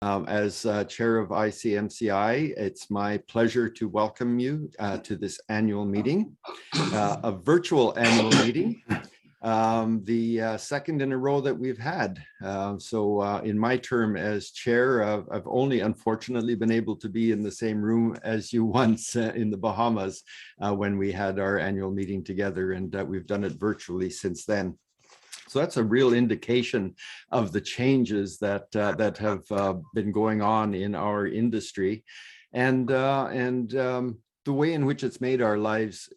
As chair of ICMCI, it's my pleasure to welcome you to this annual meeting, a virtual annual meeting, the second in a row that we've had. In my term as chair, I've only unfortunately been able to be in the same room as you once in the Bahamas when we had our annual meeting together, and we've done it virtually since then. So that's a real indication of the changes that have been going on in our industry, and the way in which it's made our lives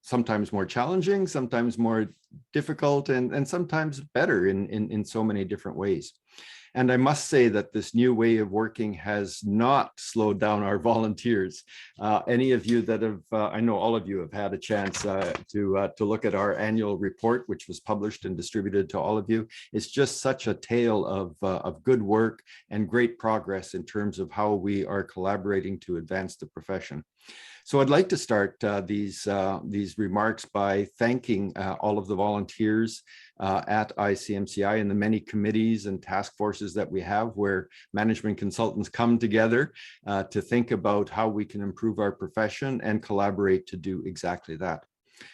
sometimes more challenging, sometimes more difficult, and sometimes better in so many different ways. And I must say that this new way of working has not slowed down our volunteers. Any of you that have, I know all of you have had a chance to look at our annual report, which was published and distributed to all of you. It's just such a tale of good work and great progress in terms of how we are collaborating to advance the profession. So I'd like to start these remarks by thanking all of the volunteers at ICMCI and the many committees and task forces that we have, where management consultants come together to think about how we can improve our profession and collaborate to do exactly that.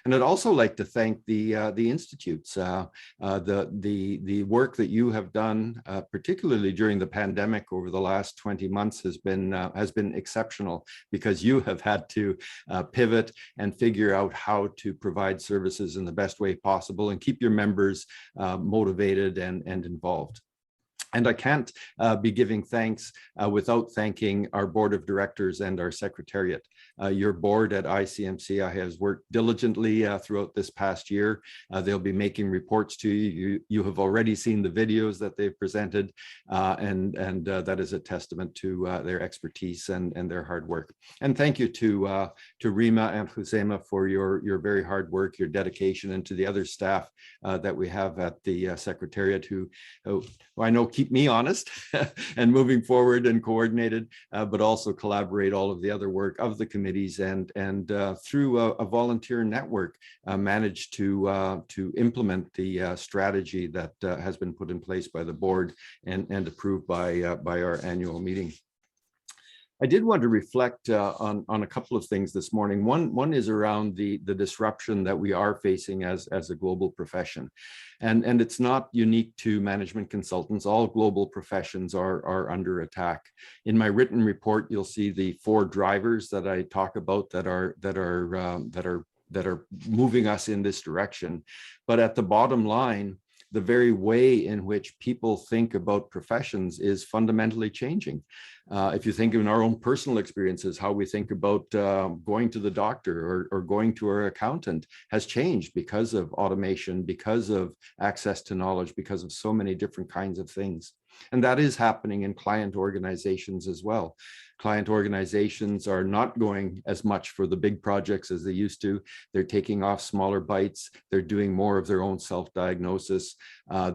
And I'd also like to thank the institutes. The work that you have done, particularly during the pandemic over the last 20 months, has been exceptional, because you have had to pivot and figure out how to provide services in the best way possible and keep your members motivated and involved. And I can't be giving thanks without thanking our board of directors and our secretariat. Your board at ICMCI has worked diligently throughout this past year. They'll be making reports to you. You have already seen the videos that they've presented, and that is a testament to their expertise and their hard work. And thank you to Rima and Husseima for your very hard work, your dedication, and to the other staff that we have at the secretariat who I know keep me honest and moving forward and coordinated, but also collaborate all of the other work of the committees, and through a volunteer network managed to implement the strategy that has been put in place by the board and approved by our annual meeting. I did want to reflect on a couple of things this morning. One is around the disruption that we are facing as a global profession. And it's not unique to management consultants. All global professions are under attack. In my written report, you'll see the 4 drivers that I talk about that are moving us in this direction. But at the bottom line, the very way in which people think about professions is fundamentally changing. If you think of in our own personal experiences, how we think about going to the doctor or going to our accountant has changed because of automation, because of access to knowledge, because of so many different kinds of things. And that is happening in client organizations as well. Client organizations are not going as much for the big projects as they used to. They're taking off smaller bites. They're doing more of their own self-diagnosis.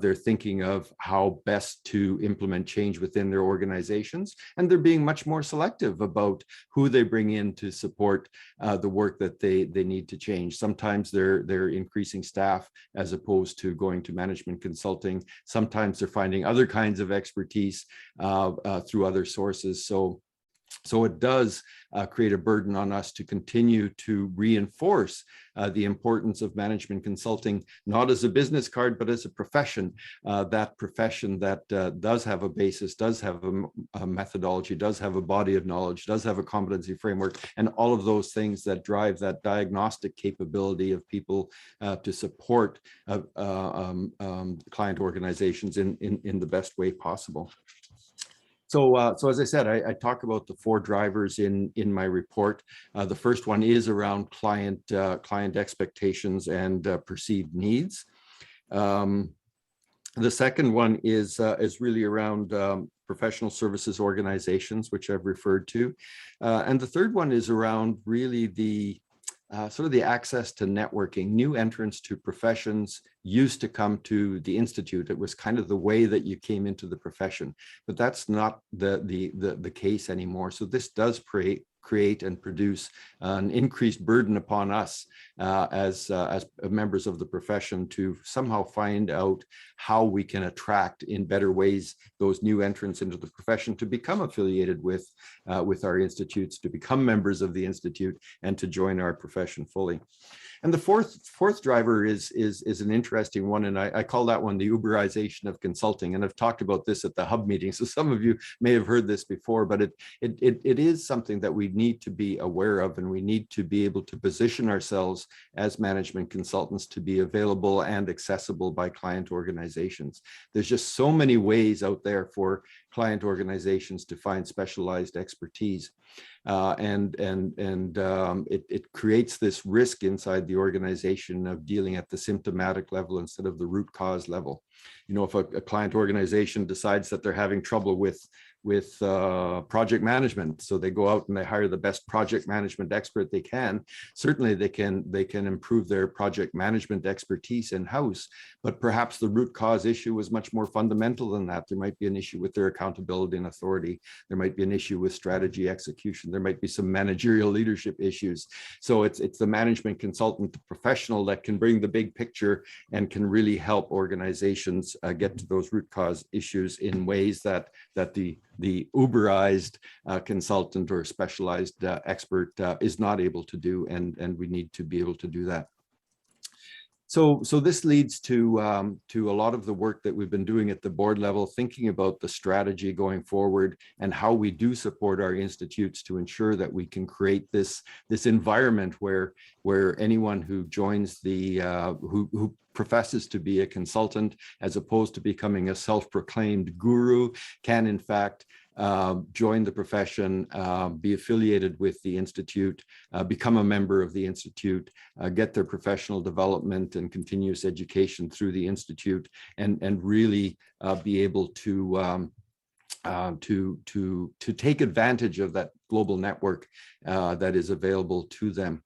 They're thinking of how best to implement change within their organizations. And they're being much more selective about who they bring in to support the work that they need to change. Sometimes they're increasing staff as opposed to going to management consulting. Sometimes they're finding other kinds of expertise through other sources. So it does create a burden on us to continue to reinforce the importance of management consulting, not as a business card, but as a profession, that profession that does have a basis, does have a methodology, does have a body of knowledge, does have a competency framework, and all of those things that drive that diagnostic capability of people to support client organizations in the best way possible. So as I said, I talk about the 4 drivers in my report. The first one is around client expectations and perceived needs. The second one is really around professional services organizations, which I've referred to. And the third one is around really the sort of the access to networking. New entrants to professions used to come to the Institute. It was kind of the way that you came into the profession, but that's not the case anymore. So this does create create and produce an increased burden upon us as members of the profession to somehow find out how we can attract in better ways those new entrants into the profession to become affiliated with our institutes, to become members of the institute, and to join our profession fully. And the fourth driver is an interesting one, and I call that one the Uberization of Consulting. And I've talked about this at the hub meeting, so some of you may have heard this before, but it is something that we need to be aware of, and we need to be able to position ourselves as management consultants to be available and accessible by client organizations. There's just so many ways out there for client organizations to find specialized expertise. It creates this risk inside the organization of dealing at the symptomatic level instead of the root cause level. You know, if a client organization decides that they're having trouble with project management, so they go out and they hire the best project management expert they can. Certainly they can improve their project management expertise in-house, but perhaps the root cause issue was much more fundamental than that. There might be an issue with their accountability and authority. There might be an issue with strategy execution. There might be some managerial leadership issues. So it's the management consultant, the professional, that can bring the big picture and can really help organizations get to those root cause issues in ways that the Uberized consultant or specialized expert is not able to do, and we need to be able to do that. So this leads to a lot of the work that we've been doing at the board level, thinking about the strategy going forward and how we do support our institutes to ensure that we can create this environment where anyone who joins the who professes to be a consultant, as opposed to becoming a self-proclaimed guru, can in fact join the profession, be affiliated with the institute, become a member of the institute, get their professional development and continuous education through the institute, and really be able to take advantage of that global network that is available to them.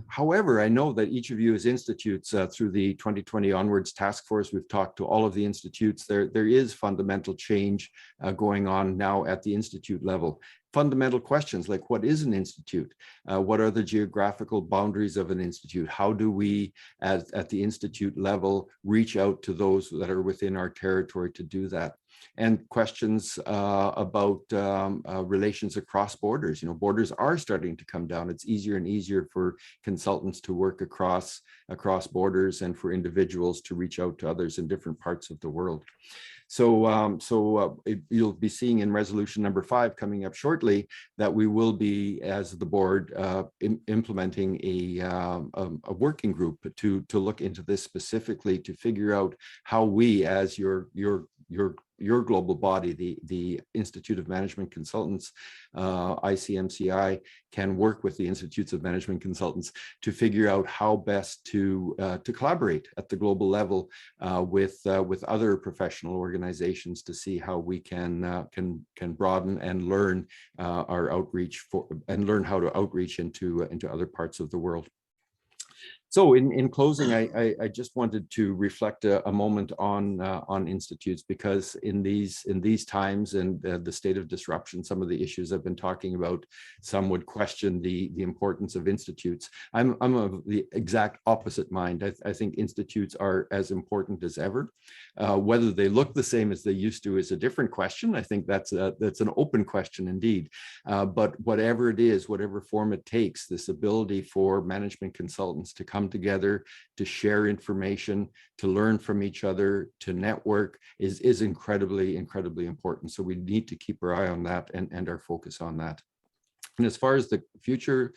However, I know that each of you as institutes through the 2020 Onwards Task Force, we've talked to all of the institutes. There is fundamental change going on now at the institute level. Fundamental questions like, what is an institute? What are the geographical boundaries of an institute? How do we, at the institute level, reach out to those that are within our territory to do that? And questions about relations across borders. You know, borders are starting to come down. It's easier and easier for consultants to work across borders, and for individuals to reach out to others in different parts of the world. So you'll be seeing in resolution number 5 coming up shortly that we will be, as the board, implementing a working group to look into this specifically, to figure out how we, as your global body, the Institute of Management Consultants, ICMCI, can work with the Institutes of Management Consultants to figure out how best to collaborate at the global level with other professional organizations, to see how we can broaden and learn our outreach and learn how to outreach into other parts of the world. So in closing, I just wanted to reflect a moment on institutes, because in these times and the state of disruption, some of the issues I've been talking about, some would question the importance of institutes. I'm of the exact opposite mind. I think institutes are as important as ever. Whether they look the same as they used to is a different question. I think that's an open question indeed. But whatever it is, whatever form it takes, this ability for management consultants to come together, to share information, to learn from each other, to network is incredibly important. So we need to keep our eye on that and our focus on that. And as far as the future,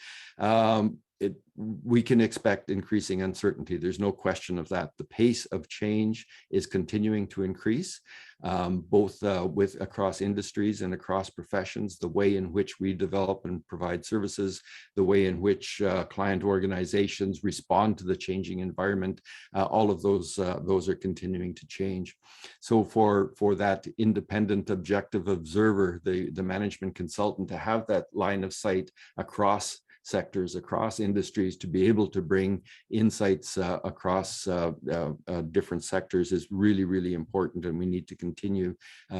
we can expect increasing uncertainty. There's no question of that. The pace of change is continuing to increase, both across industries and across professions. The way in which we develop and provide services, the way in which client organizations respond to the changing environment, all of those are continuing to change. So for that independent, objective observer, the management consultant, to have that line of sight across sectors, across industries, to be able to bring insights across different sectors is really, really important. And we need to continue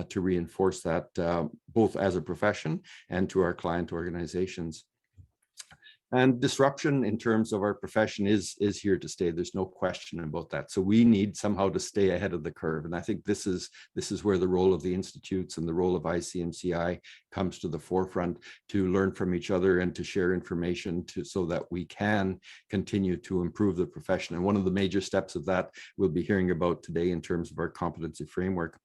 to reinforce that both as a profession and to our client organizations. And disruption in terms of our profession is here to stay. There's no question about that. So we need somehow to stay ahead of the curve. And I think this is where the role of the institutes and the role of ICMCI comes to the forefront, to learn from each other and to share information so that we can continue to improve the profession. And one of the major steps of that we'll be hearing about today in terms of our competency framework.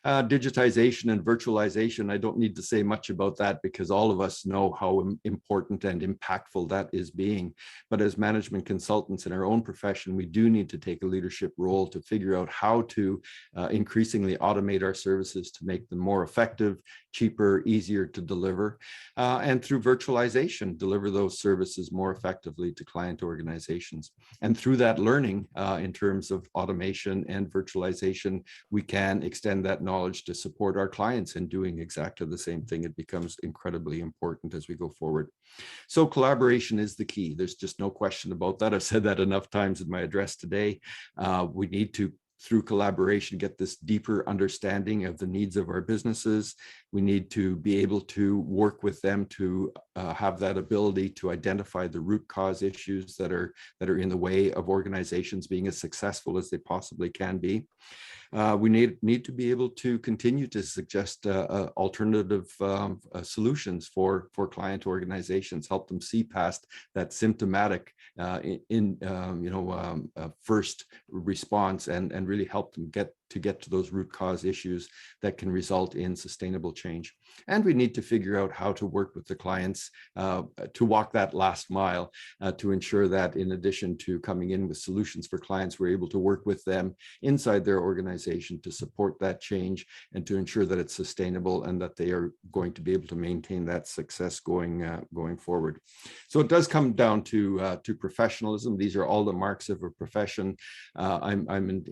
Digitization and virtualization, I don't need to say much about that because all of us know how important and impactful that is being. But as management consultants in our own profession, we do need to take a leadership role to figure out how to increasingly automate our services to make them more effective, cheaper, easier to deliver, and through virtualization, deliver those services more effectively to client organizations. And through that learning in terms of automation and virtualization, we can extend that knowledge to support our clients in doing exactly the same thing. It becomes incredibly important as we go forward. So collaboration is the key. There's just no question about that. I've said that enough times in my address today. We need to, through collaboration, get this deeper understanding of the needs of our businesses. We need to be able to work with them to have that ability to identify the root cause issues that are in the way of organizations being as successful as they possibly can be. We need to be able to continue to suggest alternative solutions for client organizations, help them see past that symptomatic first response and really help them get to those root cause issues that can result in sustainable change. And we need to figure out how to work with the clients to walk that last mile to ensure that in addition to coming in with solutions for clients, we're able to work with them inside their organization to support that change and to ensure that it's sustainable and that they are going to be able to maintain that success going forward. So it does come down to professionalism. These are all the marks of a profession. I'm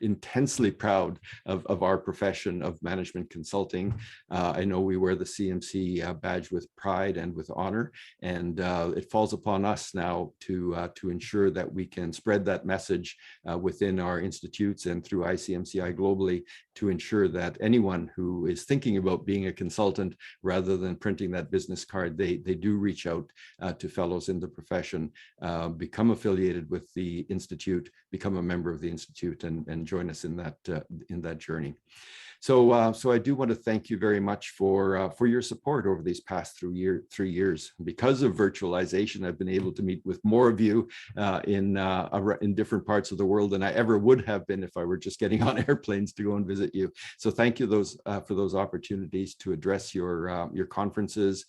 intensely proud of our profession of management consulting. I know we wear the CMC badge with pride and with honor, and it falls upon us now to ensure that we can spread that message within our institutes and through ICMCI globally to ensure that anyone who is thinking about being a consultant, rather than printing that business card, they do reach out to fellows in the profession, become affiliated with the institute, become a member of the institute, and join us in that journey. So I do want to thank you very much for your support over these past 3 years. Because of virtualization, I've been able to meet with more of you in different parts of the world than I ever would have been if I were just getting on airplanes to go and visit you. So thank you for those opportunities to address your conferences,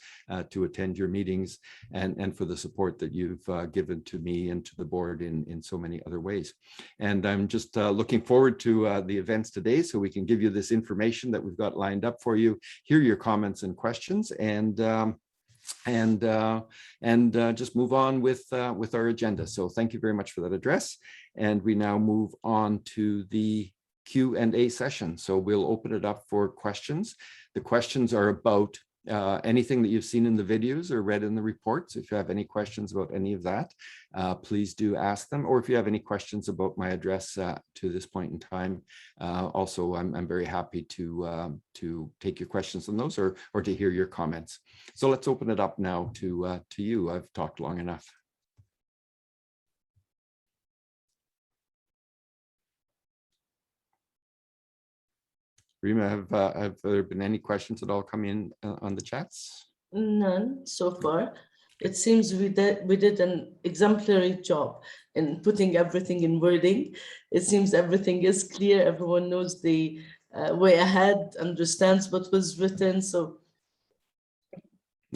to attend your meetings, and for the support that you've given to me and to the board in so many other ways. And I'm just looking forward to the events today so we can give you this information that we've got lined up for you, hear your comments and questions, and just move on with our agenda. So thank you very much for that address. And we now move on to the Q&A session. So we'll open it up for questions. The questions are about anything that you've seen in the videos or read in the reports. If you have any questions about any of that, please do ask them. Or if you have any questions about my address to this point in time, also I'm very happy to take your questions on those or to hear your comments. So let's open it up now to you. I've talked long enough. Rima, have there been any questions at all come in on the chats? None so far. It seems we did an exemplary job in putting everything in wording. It seems everything is clear. Everyone knows the way ahead, understands what was written. So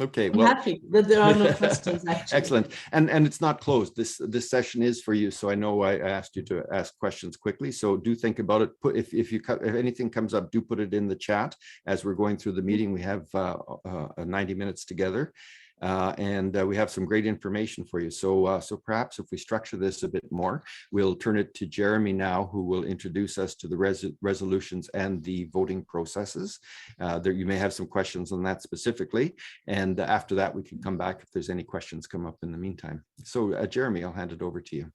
okay, I'm well, happy that there are no questions, actually. Excellent. And it's not closed. This session is for you. So I know I asked you to ask questions quickly. So do think about it. If anything comes up, do put it in the chat as we're going through the meeting. We have 90 minutes together. and we have some great information for you. So perhaps if we structure this a bit more, we'll turn it to Jeremy now, who will introduce us to the resolutions and the voting processes. There, you may have some questions on that specifically, and after that we can come back if there's any questions come up in the meantime. So Jeremy, I'll hand it over to you.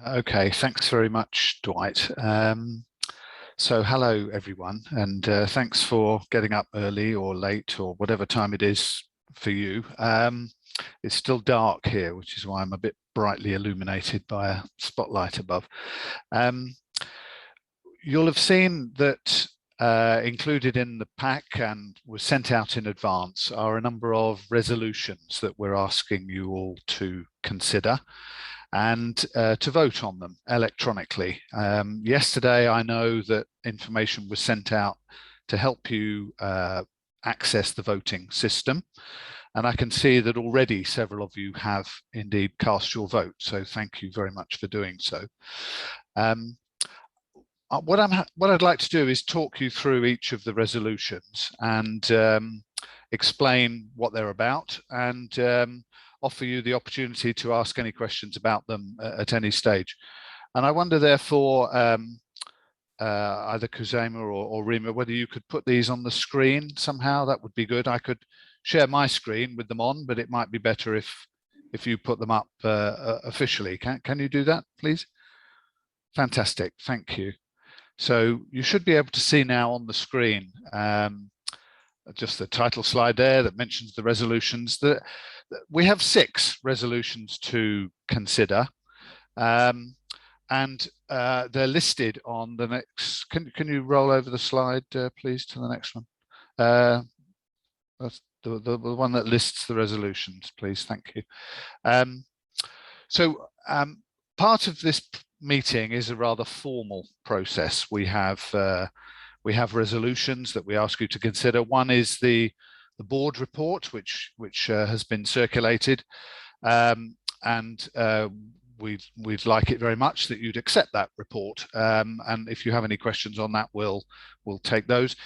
Okay, thanks very much, Dwight. So hello everyone, and thanks for getting up early or late or whatever time it is for you. It's still dark here, which is why I'm a bit brightly illuminated by a spotlight above. You'll have seen that included in the pack and was sent out in advance are a number of resolutions that we're asking you all to consider and to vote on them electronically. Yesterday, I know that information was sent out to help you access the voting system. And I can see that already several of you have indeed cast your vote. So thank you very much for doing so. What I'd like to do is talk you through each of the resolutions and explain what they're about and offer you the opportunity to ask any questions about them at any stage. And I wonder, therefore, either Kuzema or Rima, whether you could put these on the screen somehow. That would be good. I could share my screen with them on, but it might be better if you put them up officially. Can you do that, please? Fantastic. Thank you. So you should be able to see now on the screen just the title slide there that mentions the resolutions. We have 6 resolutions to consider, and they're listed on the next. Can you roll over the slide, please, to the next one? That's the one that lists the resolutions, please. Thank you. Part of this meeting is a rather formal process. We have resolutions that we ask you to consider. One is the board report, which has been circulated, and we'd like it very much that you'd accept that report. And if you have any questions on that, we'll take those.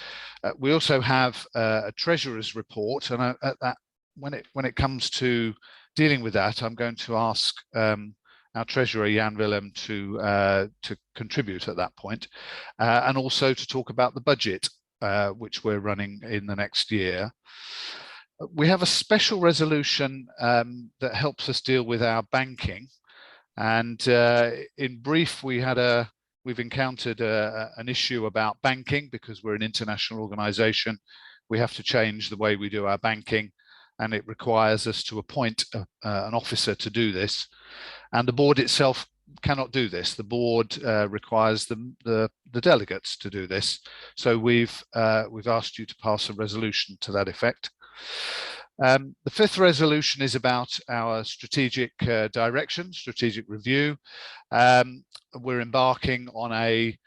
We also have a treasurer's report, and when it comes to dealing with that, I'm going to ask our treasurer Jan Willem to contribute at that point, and also to talk about the budget which we're running in the next year. We have a special resolution that helps us deal with our banking, and in brief, we've encountered an issue about banking because we're an international organization. We have to change the way we do our banking, and it requires us to appoint an officer to do this. And the board itself cannot do this. The board requires the delegates to do this. So we've asked you to pass a resolution to that effect. The 5th resolution is about our strategic direction, strategic review. We're embarking on a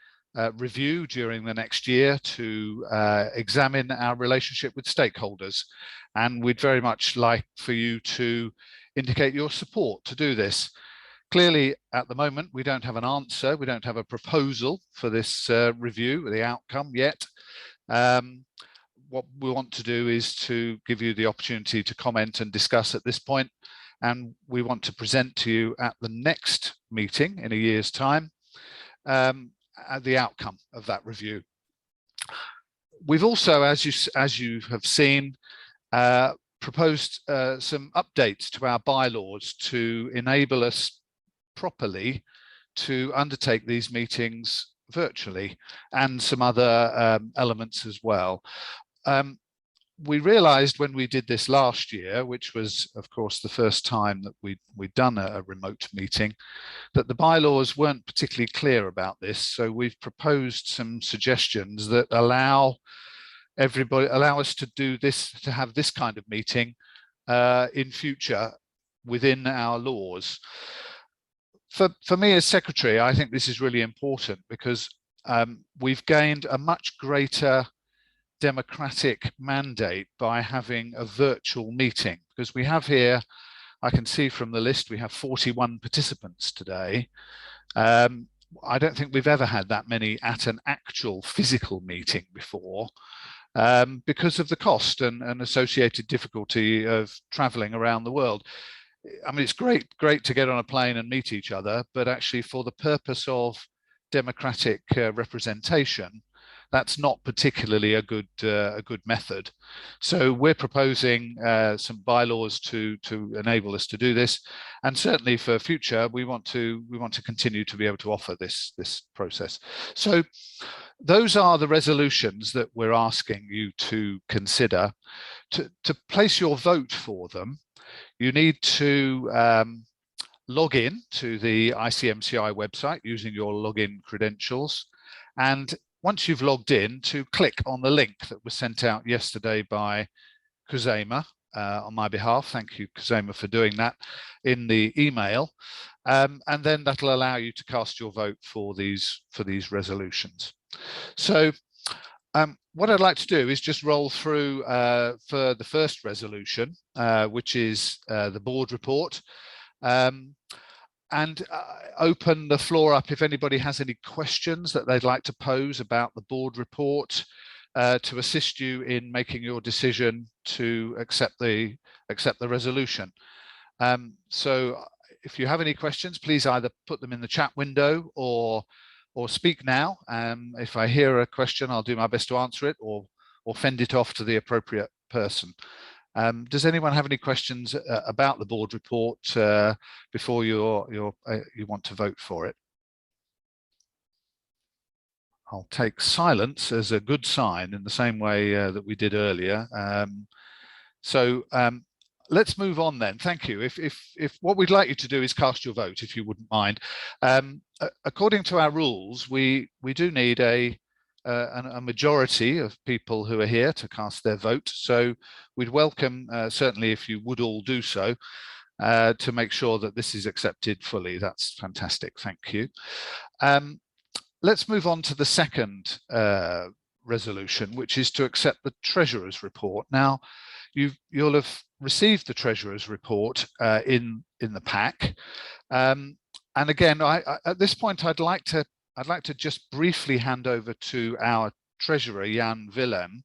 review during the next year to examine our relationship with stakeholders. And we'd very much like for you to indicate your support to do this. Clearly, at the moment, we don't have an answer. We don't have a proposal for this review, the outcome yet. What we want to do is to give you the opportunity to comment and discuss at this point. And we want to present to you at the next meeting in a year's time the outcome of that review. We've also, as you have seen, proposed some updates to our bylaws to enable us properly to undertake these meetings virtually, and some other elements as well. We realized when we did this last year, which was of course the first time that we'd done a remote meeting, that the bylaws weren't particularly clear about this. So we've proposed some suggestions that allow us to do this, to have this kind of meeting in future within our laws. For me as secretary, I think this is really important because we've gained a much greater democratic mandate by having a virtual meeting, because we have here, I can see from the list, we have 41 participants today. I don't think we've ever had that many at an actual physical meeting before. because of the cost and associated difficulty of traveling around the world. I mean, it's great to get on a plane and meet each other, but actually for the purpose of democratic representation, that's not particularly a good method. So we're proposing some bylaws to enable us to do this, and certainly for future we want to continue to be able to offer this process. So those are the resolutions that we're asking you to consider. To place your vote for them, you need to log in to the ICMCI website using your login credentials, and once you've logged in, to click on the link that was sent out yesterday by Kusema on my behalf. Thank you, Kusema, for doing that in the email, and then that'll allow you to cast your vote for these resolutions. So what I'd like to do is just roll through for the first resolution, which is the board report, and open the floor up if anybody has any questions that they'd like to pose about the board report to assist you in making your decision to accept the resolution. So if you have any questions, please either put them in the chat window or speak now. If I hear a question, I'll do my best to answer it or fend it off to the appropriate person. Does anyone have any questions about the board report before you want to vote for it? I'll take silence as a good sign in the same way that we did earlier. So let's move on then. Thank you. If what we'd like you to do is cast your vote, if you wouldn't mind. According to our rules, we do need a majority of people who are here to cast their vote. So we'd welcome, certainly if you would all do so, to make sure that this is accepted fully. That's fantastic. Thank you. Let's move on to the second resolution, which is to accept the Treasurer's report. Now, you'll have received the Treasurer's report in the pack. And again, at this point, I'd like to just briefly hand over to our Treasurer, Jan Willem,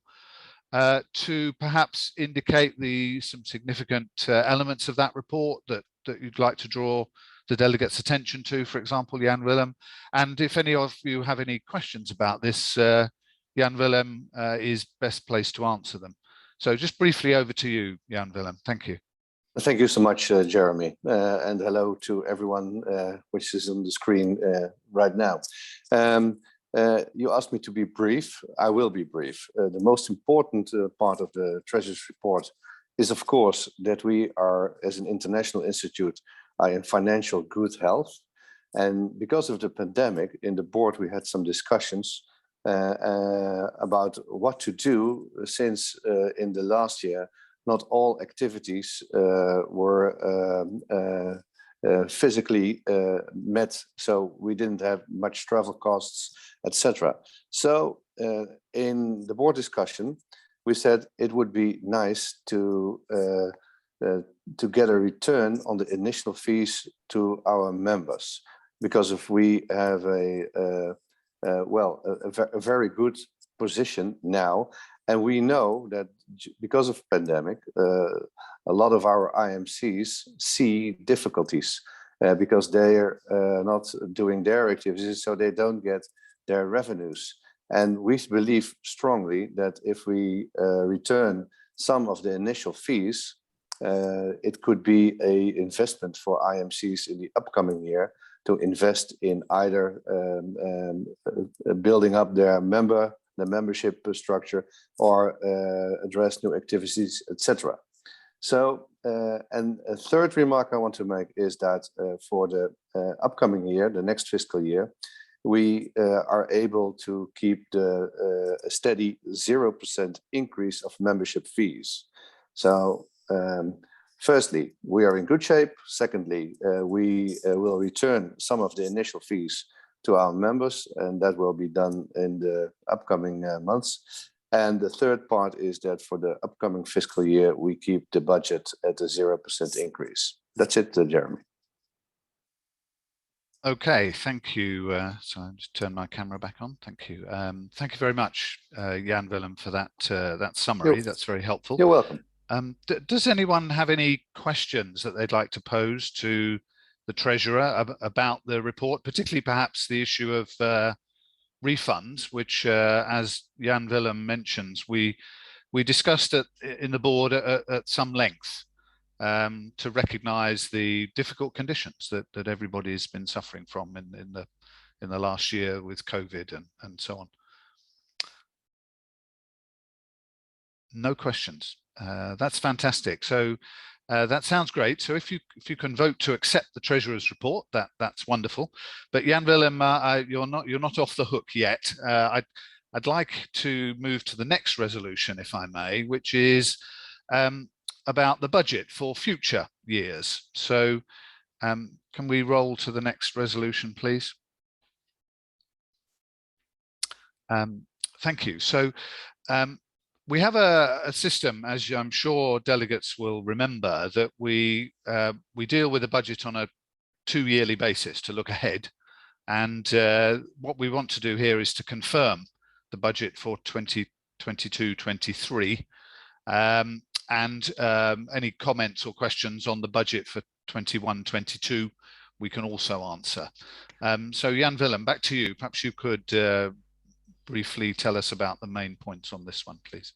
to perhaps indicate some significant elements of that report that you'd like to draw the delegates' attention to, for example, Jan Willem. And if any of you have any questions about this, Jan Willem is best placed to answer them. So just briefly over to you, Jan Willem. Thank you. Thank you so much, Jeremy, and hello to everyone which is on the screen right now. You asked me to be brief. I will be brief. The most important part of the Treasurer's report is, of course, that we are, as an international institute, are in financial good health. And because of the pandemic, in the board, we had some discussions about what to do, since in the last year, not all activities were physically met, so we didn't have much travel costs, etc. So in the board discussion, we said it would be nice to get a return on the initial fees to our members, because if we have a very good position now, and we know that because of pandemic, a lot of our IMCs see difficulties because they're not doing their activities, so they don't get their revenues. And we believe strongly that if we return some of the initial fees, it could be an investment for IMCs in the upcoming year to invest in either building up their membership structure, or address new activities, etc. So, and a third remark I want to make is that for the upcoming year, the next fiscal year, we are able to keep a steady 0% increase of membership fees. So, firstly, we are in good shape. Secondly, we will return some of the initial fees to our members, and that will be done in the upcoming months. And the third part is that for the upcoming fiscal year, we keep the budget at a 0% increase. That's it, Jeremy. Okay, thank you. So I'll just turn my camera back on. Thank you. Thank you very much, Jan Willem, for that that summary. That's very helpful. You're welcome. Does anyone have any questions that they'd like to pose to the Treasurer about the report, particularly perhaps the issue of refunds, which, as Jan Willem mentions, we discussed in the board at some length to recognise the difficult conditions that everybody's been suffering from in the last year with COVID and so on. No questions. That's fantastic. So that sounds great. So if you can vote to accept the Treasurer's report, that's wonderful. But Jan Willem, you're not off the hook yet. I'd like to move to the next resolution, if I may, which is about the budget for future years. So can we roll to the next resolution, please? Thank you. So we have a system, as I'm sure delegates will remember, that we deal with the budget on a 2-yearly basis to look ahead. And what we want to do here is to confirm the budget for 2022-23. And any comments or questions on the budget for 21-22 we can also answer. So Jan Willem, back to you. Perhaps you could briefly tell us about the main points on this one, please.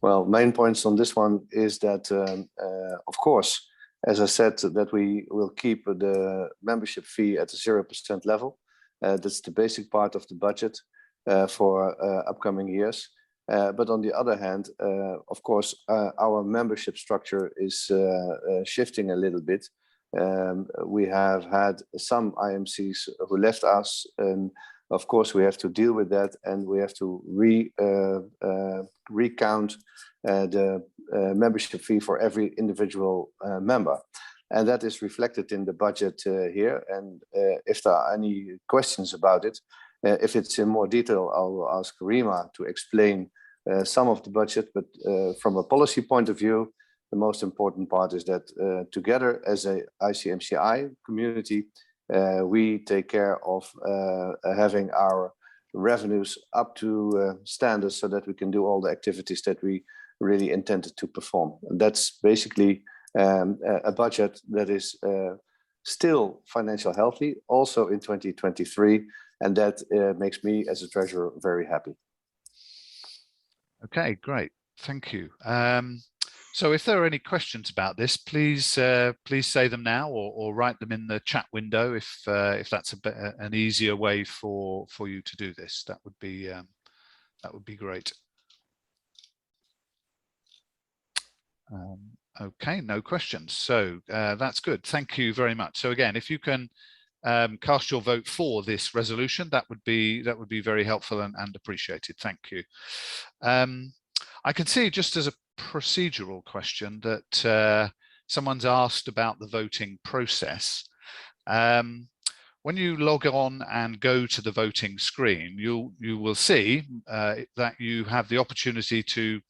Well, main points on this one is that, of course, as I said, that we will keep the membership fee at the 0% level. That's the basic part of the budget for upcoming years. But on the other hand, of course, our membership structure is shifting a little bit. We have had some IMCs who left us, and of course we have to deal with that, and we have to recount the membership fee for every individual member. And that is reflected in the budget here. And if there are any questions about it, if it's in more detail, I will ask Rima to explain some of the budget. But from a policy point of view, the most important part is that together as a ICMCI community, we take care of having our revenues up to standards so that we can do all the activities that we really intended to perform. And that's basically a budget that is still financially healthy, also in 2023, and that makes me as a treasurer very happy. Okay, great, thank you. So if there are any questions about this, please say them now, or write them in the chat window if that's an easier way for you to do this. That would be great. Okay, no questions. So that's good. Thank you very much. So again, if you can cast your vote for this resolution, that would be very helpful and appreciated. Thank you. I can see, just as a procedural question, that someone's asked about the voting process. When you log on and go to the voting screen, you will see that you have the opportunity to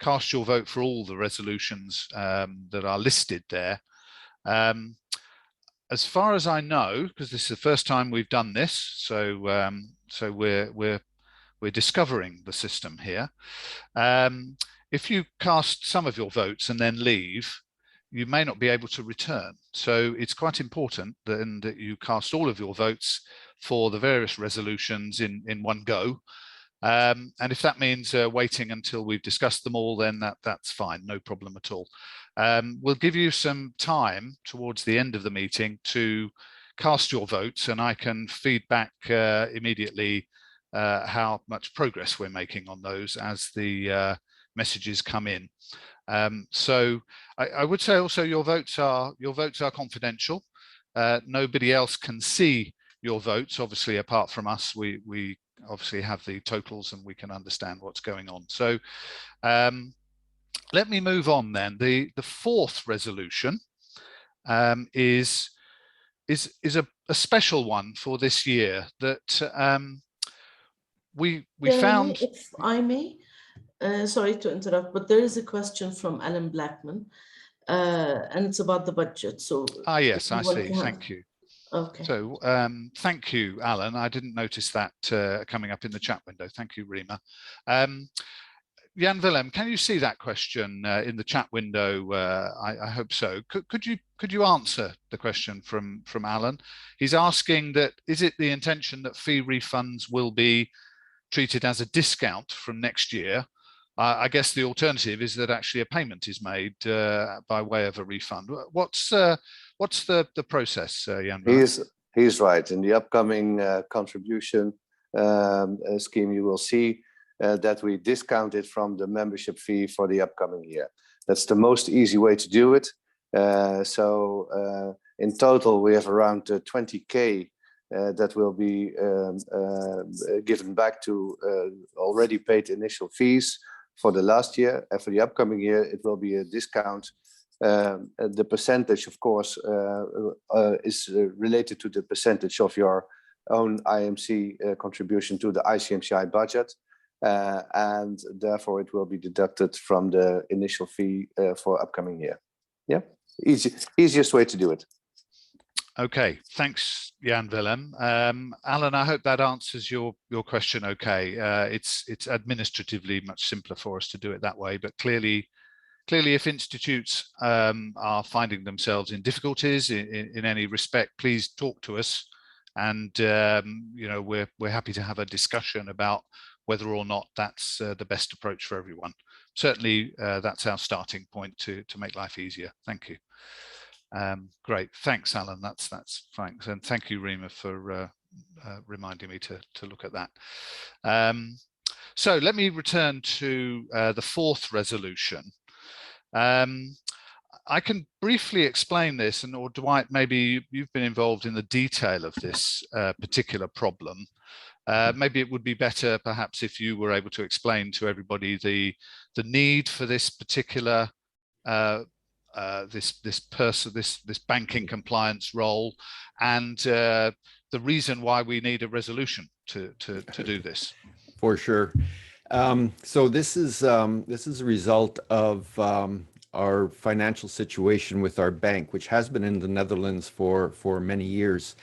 cast your vote for all the resolutions that are listed there. As far as I know, because this is the first time we've done this, so so we're discovering the system here. If you cast some of your votes and then leave, you may not be able to return. So it's quite important that you cast all of your votes for the various resolutions in one go. And if that means waiting until we've discussed them all, then that's fine, no problem at all. We'll give you some time towards the end of the meeting to cast your votes, and I can feed back immediately how much progress we're making on those as the messages come in. So I would say also your votes are confidential. Nobody else can see your votes, obviously, apart from us. We obviously have the totals and we can understand what's going on. So let me move on then. The fourth resolution is a special one for this year that we found. If I may, sorry to interrupt, but there is a question from Alan Blackman, and it's about the budget. So yes, I see. Thank you. Okay. So thank you, Alan. I didn't notice that coming up in the chat window. Thank you, Rima. Jan Willem, can you see that question in the chat window? I hope so. Could you answer the question from Alan? He's asking that, is it the intention that fee refunds will be treated as a discount from next year? I guess the alternative is that actually a payment is made by way of a refund. What's the process, Jan Willem? He's right. In the upcoming contribution scheme, you will see that we discount it from the membership fee for the upcoming year. That's the most easy way to do it. So in total, we have around 20K that will be given back to already paid initial fees for the last year. And for the upcoming year, it will be a discount. The percentage, of course, is related to the percentage of your own IMC contribution to the ICMCI budget. And therefore, it will be deducted from the initial fee for upcoming year. Yeah, easiest way to do it. Okay, thanks, Jan Willem. Alan, I hope that answers your question okay. It's administratively much simpler for us to do it that way, but clearly if institutes are finding themselves in difficulties in any respect, please talk to us, and you know, we're happy to have a discussion about whether or not that's the best approach for everyone. Certainly, that's our starting point to make life easier. Thank you. Great, thanks, Alan. That's fine, and thank you, Rima, for reminding me to look at that. So let me return to the fourth resolution. I can briefly explain this, and or Dwight, maybe you've been involved in the detail of this particular problem. Maybe it would be better, perhaps, if you were able to explain to everybody the need for this particular this banking compliance role, and the reason why we need a resolution to do this. For sure. So this is a result of our financial situation with our bank, which has been in the Netherlands for many years.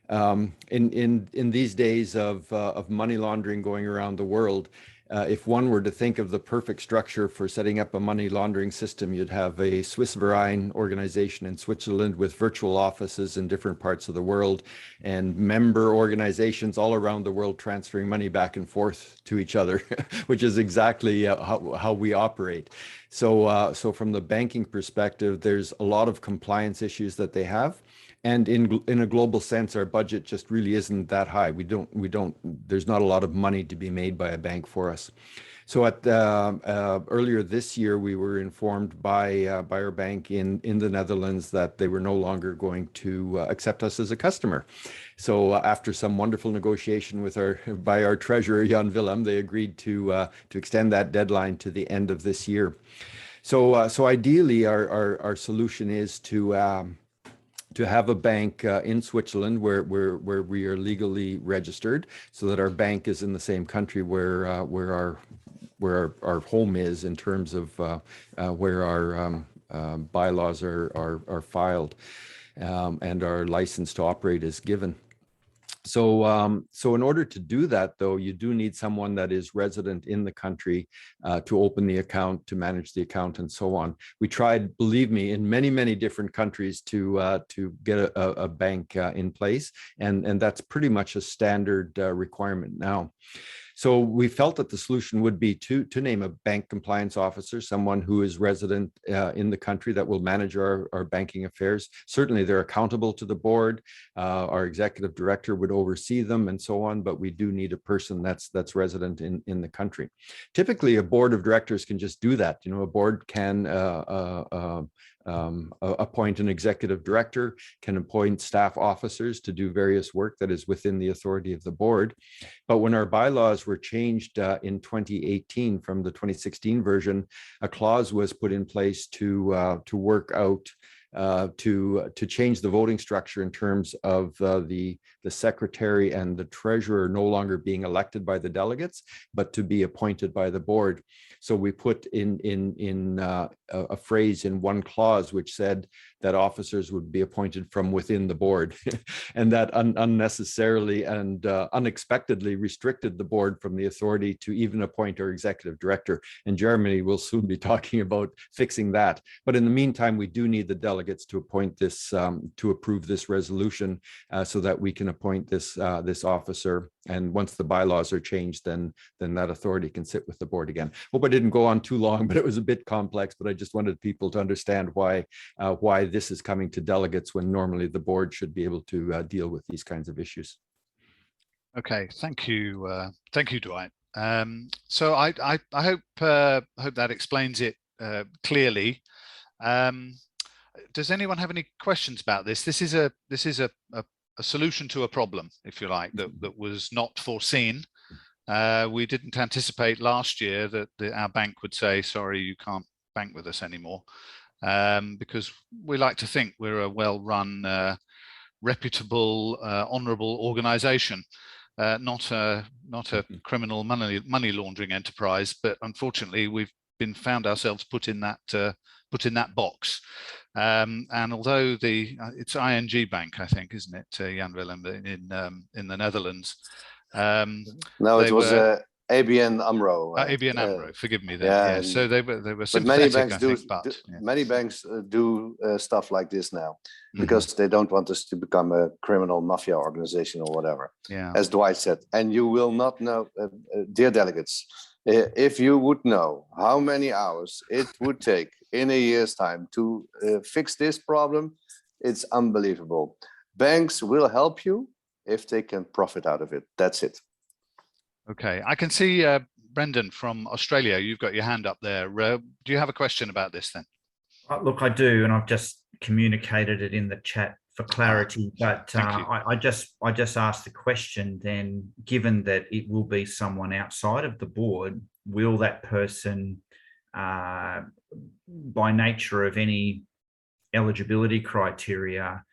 In these days of money laundering going around the world, if one were to think of the perfect structure for setting up a money laundering system, you'd have a Swiss verein organization in Switzerland with virtual offices in different parts of the world, and member organizations all around the world transferring money back and forth to each other, which is exactly how we operate. So from the banking perspective, there's a lot of compliance issues that they have. And in a global sense, our budget just really isn't that high. There's not a lot of money to be made by a bank for us. So earlier this year, we were informed by our bank in the Netherlands that they were no longer going to accept us as a customer. So after some wonderful negotiation by our treasurer, Jan Willem, they agreed to extend that deadline to the end of this year. So ideally, our solution is to have a bank in Switzerland where we are legally registered, so that our bank is in the same country where our home is, in terms of where our bylaws are filed, and our license to operate is given. So in order to do that, though, you do need someone that is resident in the country to open the account, to manage the account, and so on. We tried, believe me, in many different countries to get a bank in place, and that's pretty much a standard requirement now. So we felt that the solution would be to name a bank compliance officer, someone who is resident in the country that will manage our banking affairs. Certainly they're accountable to the board. Our executive director would oversee them and so on, but we do need a person that's resident in the country. Typically, a board of directors can just do that. You know, a board can appoint an executive director, can appoint staff officers to do various work that is within the authority of the board. But when our bylaws were changed in 2018 from the 2016 version, a clause was put in place to work out to change the voting structure in terms of the the secretary and the treasurer no longer being elected by the delegates, but to be appointed by the board. So we put in a phrase in one clause which said that officers would be appointed from within the board, and that unnecessarily and unexpectedly restricted the board from the authority to even appoint our executive director. And Jeremy will soon be talking about fixing that. But in the meantime, we do need the delegates to appoint this, to approve this resolution, so that we can appoint this officer. And once the bylaws are changed, then that authority can sit with the board again. Hope I didn't go on too long, but it was a bit complex. But I just wanted people to understand why this is coming to delegates when normally the board should be able to deal with these kinds of issues. Okay, thank you, Dwight. So I hope that explains it clearly. Does anyone have any questions about this? This is a solution to a problem, if you like, that was not foreseen. We didn't anticipate last year that our bank would say, sorry, you can't bank with us anymore, because we like to think we're a well-run, reputable, honourable organisation, not a criminal money laundering enterprise. But unfortunately, we've found ourselves put in that box. And although it's ING Bank, I think, isn't it, Jan Willem, in the Netherlands? No, it was ABN AMRO. ABN AMRO, forgive me there. Yeah, Yeah, so they were sympathetic, but many banks I think, yeah. Many banks do stuff like this now, because they don't want us to become a criminal mafia organization or whatever. Yeah. As Dwight said, and you will not know, dear delegates, if you would know how many hours it would take in a year's time to fix this problem, it's unbelievable. Banks will help you if they can profit out of it. That's it. Okay, I can see Brendan from Australia. You've got your hand up there. Do you have a question about this then? Look, I do, and I've just communicated it in the chat for clarity. But I just asked the question then, given that it will be someone outside of the board, will that person, by nature of any eligibility criteria,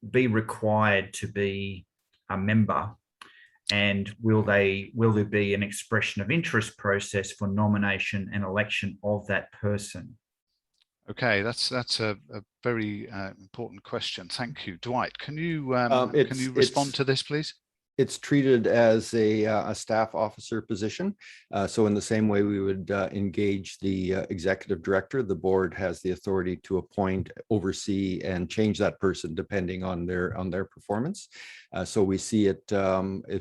be required to be a member? And will there be an expression of interest process for nomination and election of that person? Okay, that's a very important question. Thank you, Dwight. Can you respond to this, please? It's treated as a staff officer position. So in the same way we would engage the executive director, the board has the authority to appoint, oversee, and change that person depending on their performance. So we see it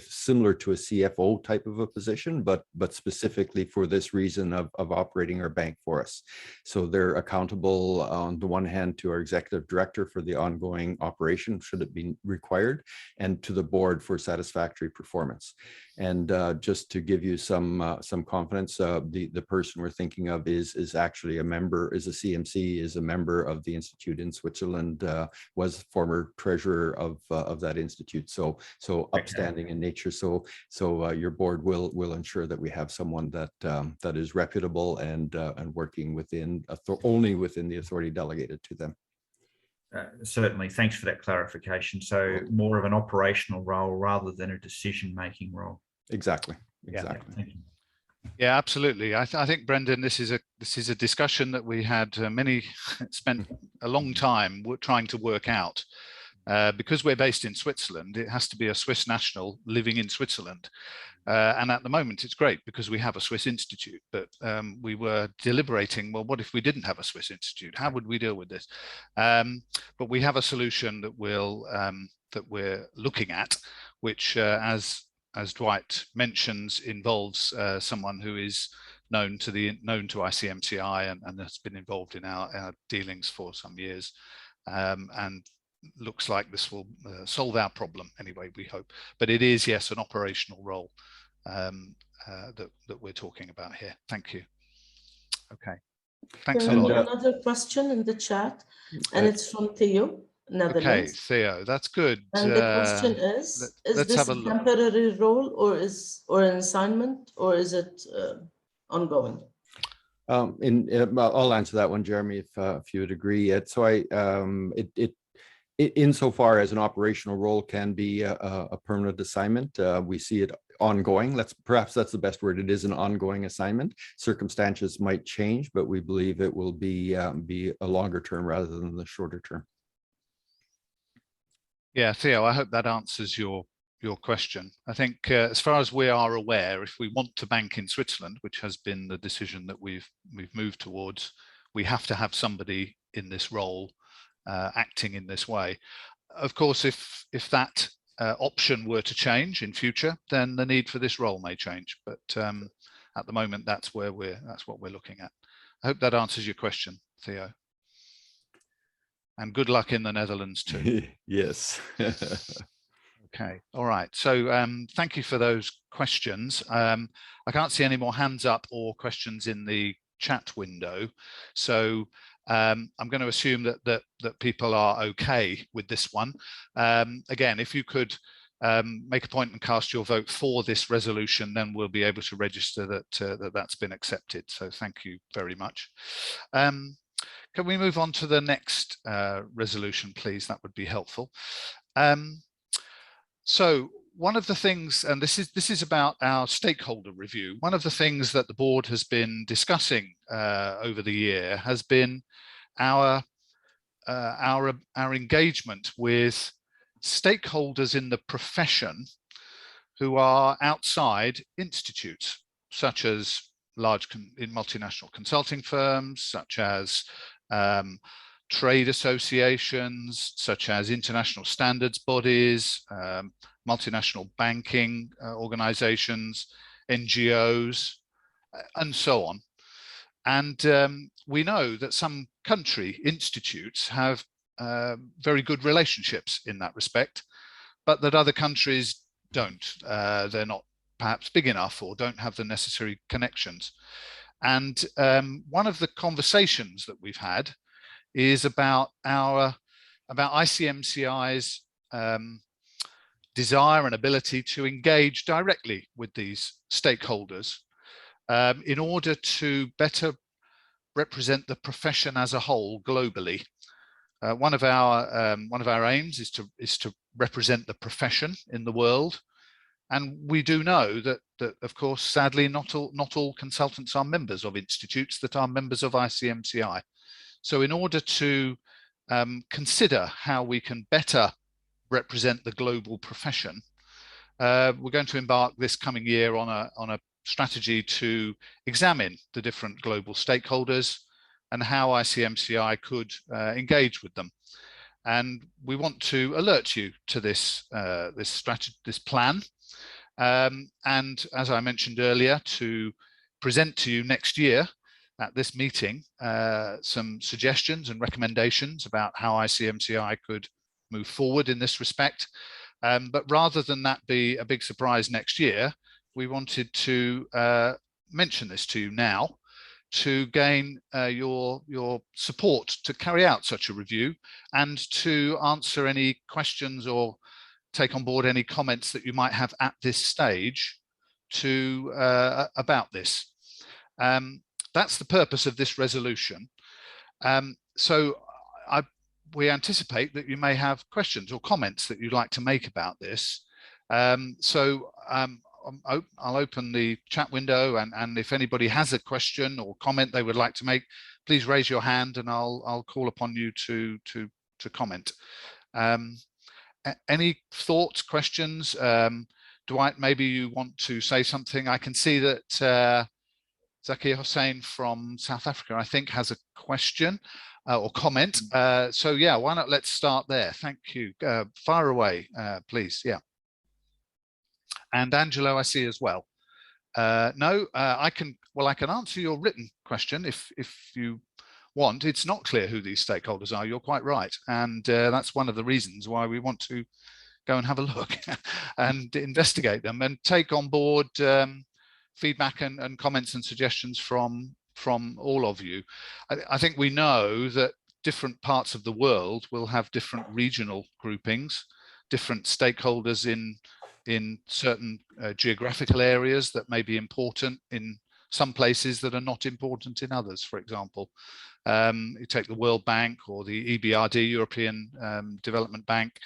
similar to a CFO type of a position, but specifically for this reason of operating our bank for us. So they're accountable on the one hand to our executive director for the ongoing operation, should it be required, and to the board for satisfactory performance. And just to give you some confidence, the person we're thinking of is actually a member, is a CMC, is a member of the institute in Switzerland, was former treasurer of that institute. So upstanding in nature. So your board will ensure that we have someone that is reputable and working only within the authority delegated to them. Certainly, thanks for that clarification. So more of an operational role rather than a decision-making role. Exactly. Yeah, thank you. Yeah, absolutely. I think, Brendan, this is a discussion that we had spent a long time trying to work out. Because we're based in Switzerland, it has to be a Swiss national living in Switzerland. And at the moment, it's great because we have a Swiss institute, but we were deliberating, well, what if we didn't have a Swiss institute? How would we deal with this? But we have a solution that we're looking at, which, as Dwight mentions, involves someone who is known to ICMCI and has been involved in our dealings for some years, and looks like this will solve our problem anyway, we hope. But it is, yes, an operational role that we're talking about here. Thank you. Okay, thanks a lot. Another question in the chat, and it's from Theo, Netherlands. Okay, Theo, that's good. And the question is this a temporary role or an assignment, or is it ongoing? I'll answer that one, Jeremy, if you would agree. So insofar as an operational role can be a permanent assignment, we see it ongoing. Perhaps that's the best word. It is an ongoing assignment. Circumstances might change, but we believe it will be a longer term rather than the shorter term. Yeah, Theo, I hope that answers your question. I think as far as we are aware, if we want to bank in Switzerland, which has been the decision that we've moved towards, we have to have somebody in this role acting in this way. Of course, if that option were to change in future, then the need for this role may change. But at the moment, that's what we're looking at. I hope that answers your question, Theo. And good luck in the Netherlands too. Yes. Okay, all right. So thank you for those questions. I can't see any more hands up or questions in the chat window. So I'm going to assume that people are okay with this one. Again, if you could make a point and cast your vote for this resolution, then we'll be able to register that that's been accepted. So thank you very much. Can we move on to the next resolution, please? That would be helpful. So one of the things, and this is about our stakeholder review, one of the things that the board has been discussing over the year has been our engagement with stakeholders in the profession who are outside institutes, such as large multinational consulting firms, such as trade associations, such as international standards bodies, multinational banking organizations, NGOs, and so on. And we know that some country institutes have very good relationships in that respect, but that other countries don't. They're not perhaps big enough or don't have the necessary connections. And one of the conversations that we've had is about ICMCI's desire and ability to engage directly with these stakeholders in order to better represent the profession as a whole globally. One of our aims is to represent the profession in the world, and we do know that of course, sadly, not all consultants are members of institutes that are members of ICMCI. So in order to consider how we can better represent the global profession, we're going to embark this coming year on a strategy to examine the different global stakeholders and how ICMCI could engage with them. And we want to alert you to this plan. And as I mentioned earlier, to present to you next year at this meeting some suggestions and recommendations about how ICMCI could move forward in this respect. But rather than that be a big surprise next year, we wanted to mention this to you now to gain your support to carry out such a review and to answer any questions or take on board any comments that you might have at this stage about this. That's the purpose of this resolution. So we anticipate that you may have questions or comments that you'd like to make about this. I'll open the chat window, and if anybody has a question or comment they would like to make, please raise your hand and I'll call upon you to comment. Any thoughts, questions? Dwight, maybe you want to say something. I can see that Zakir Hussain from South Africa, I think, has a question or comment. So yeah, why not let's start there. Thank you. Fire away, please. Yeah. And Angelo, I see as well. No, I can answer your written question if you want. It's not clear who these stakeholders are. You're quite right. And that's one of the reasons why we want to go and have a look and investigate them and take on board feedback and comments and suggestions from all of you. I think we know that different parts of the world will have different regional groupings, different stakeholders in certain geographical areas that may be important in some places that are not important in others. For example, you take the World Bank or the EBRD, European Development Bank.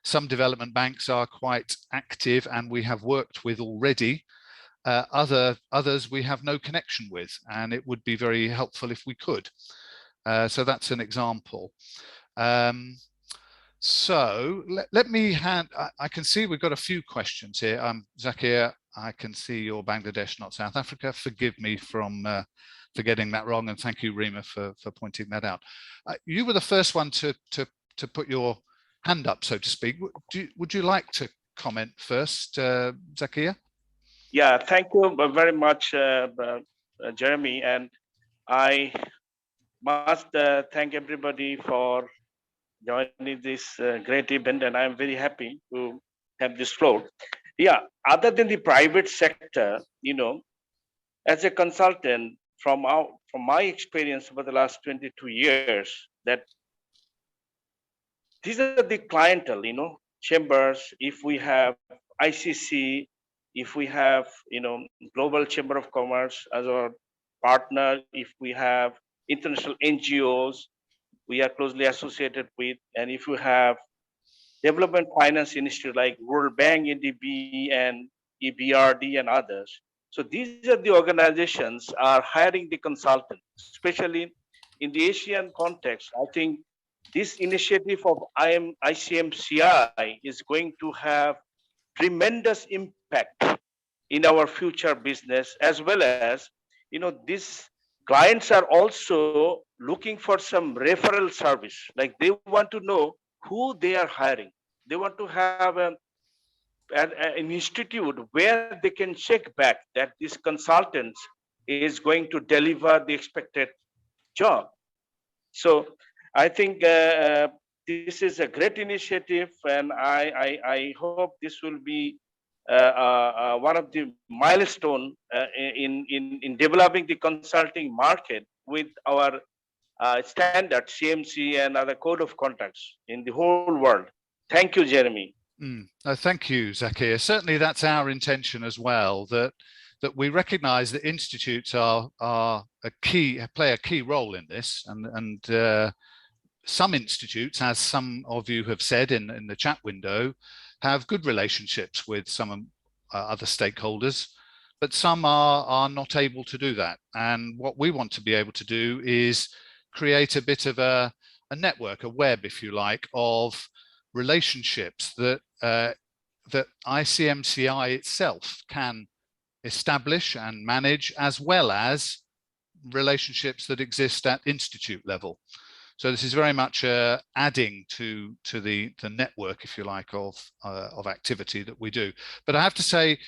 Some development banks are quite active and we have worked with already. Others we have no connection with, and it would be very helpful if we could. So that's an example. So let me I can see we've got a few questions here. Zakir, I can see you're Bangladesh, not South Africa. Forgive me for getting that wrong, and thank you, Rima, for pointing that out. You were the first one to put your hand up, so to speak. Would you like to comment first, Zakir? Yeah, thank you very much, Jeremy. And I must thank everybody for joining this great event, and I'm very happy to have this floor. Yeah, other than the private sector, you know, as a consultant, from my experience over the last 22 years, that these are the clientele, you know, chambers. If we have ICC, if we have, you know, Global Chamber of Commerce as our partner, if we have international NGOs we are closely associated with, and if you have development finance institute like World Bank, NDB, and EBRD and others. So these are the organizations are hiring the consultants, especially in the Asian context. I think this initiative of ICMCI is going to have tremendous impact in our future business, as well as, you know, these clients are also looking for some referral service. Like they want to know who they are hiring. They want to have an institute where they can check back that this consultant is going to deliver the expected job. So I think this is a great initiative, and I hope this will be one of the milestone in developing the consulting market with our standard CMC and other code of conducts in the whole world. Thank you, Jeremy. Thank you, Zakir. Certainly that's our intention as well, that we recognize that institutes play a key role in this, and some institutes, as some of you have said in the chat window, have good relationships with some other stakeholders, but some are not able to do that. And what we want to be able to do is create a bit of a network, a web, if you like, of relationships that that ICMCI itself can establish and manage, as well as relationships that exist at institute level. So this is very much adding to the network, if you like, of activity that we do. But I have to say,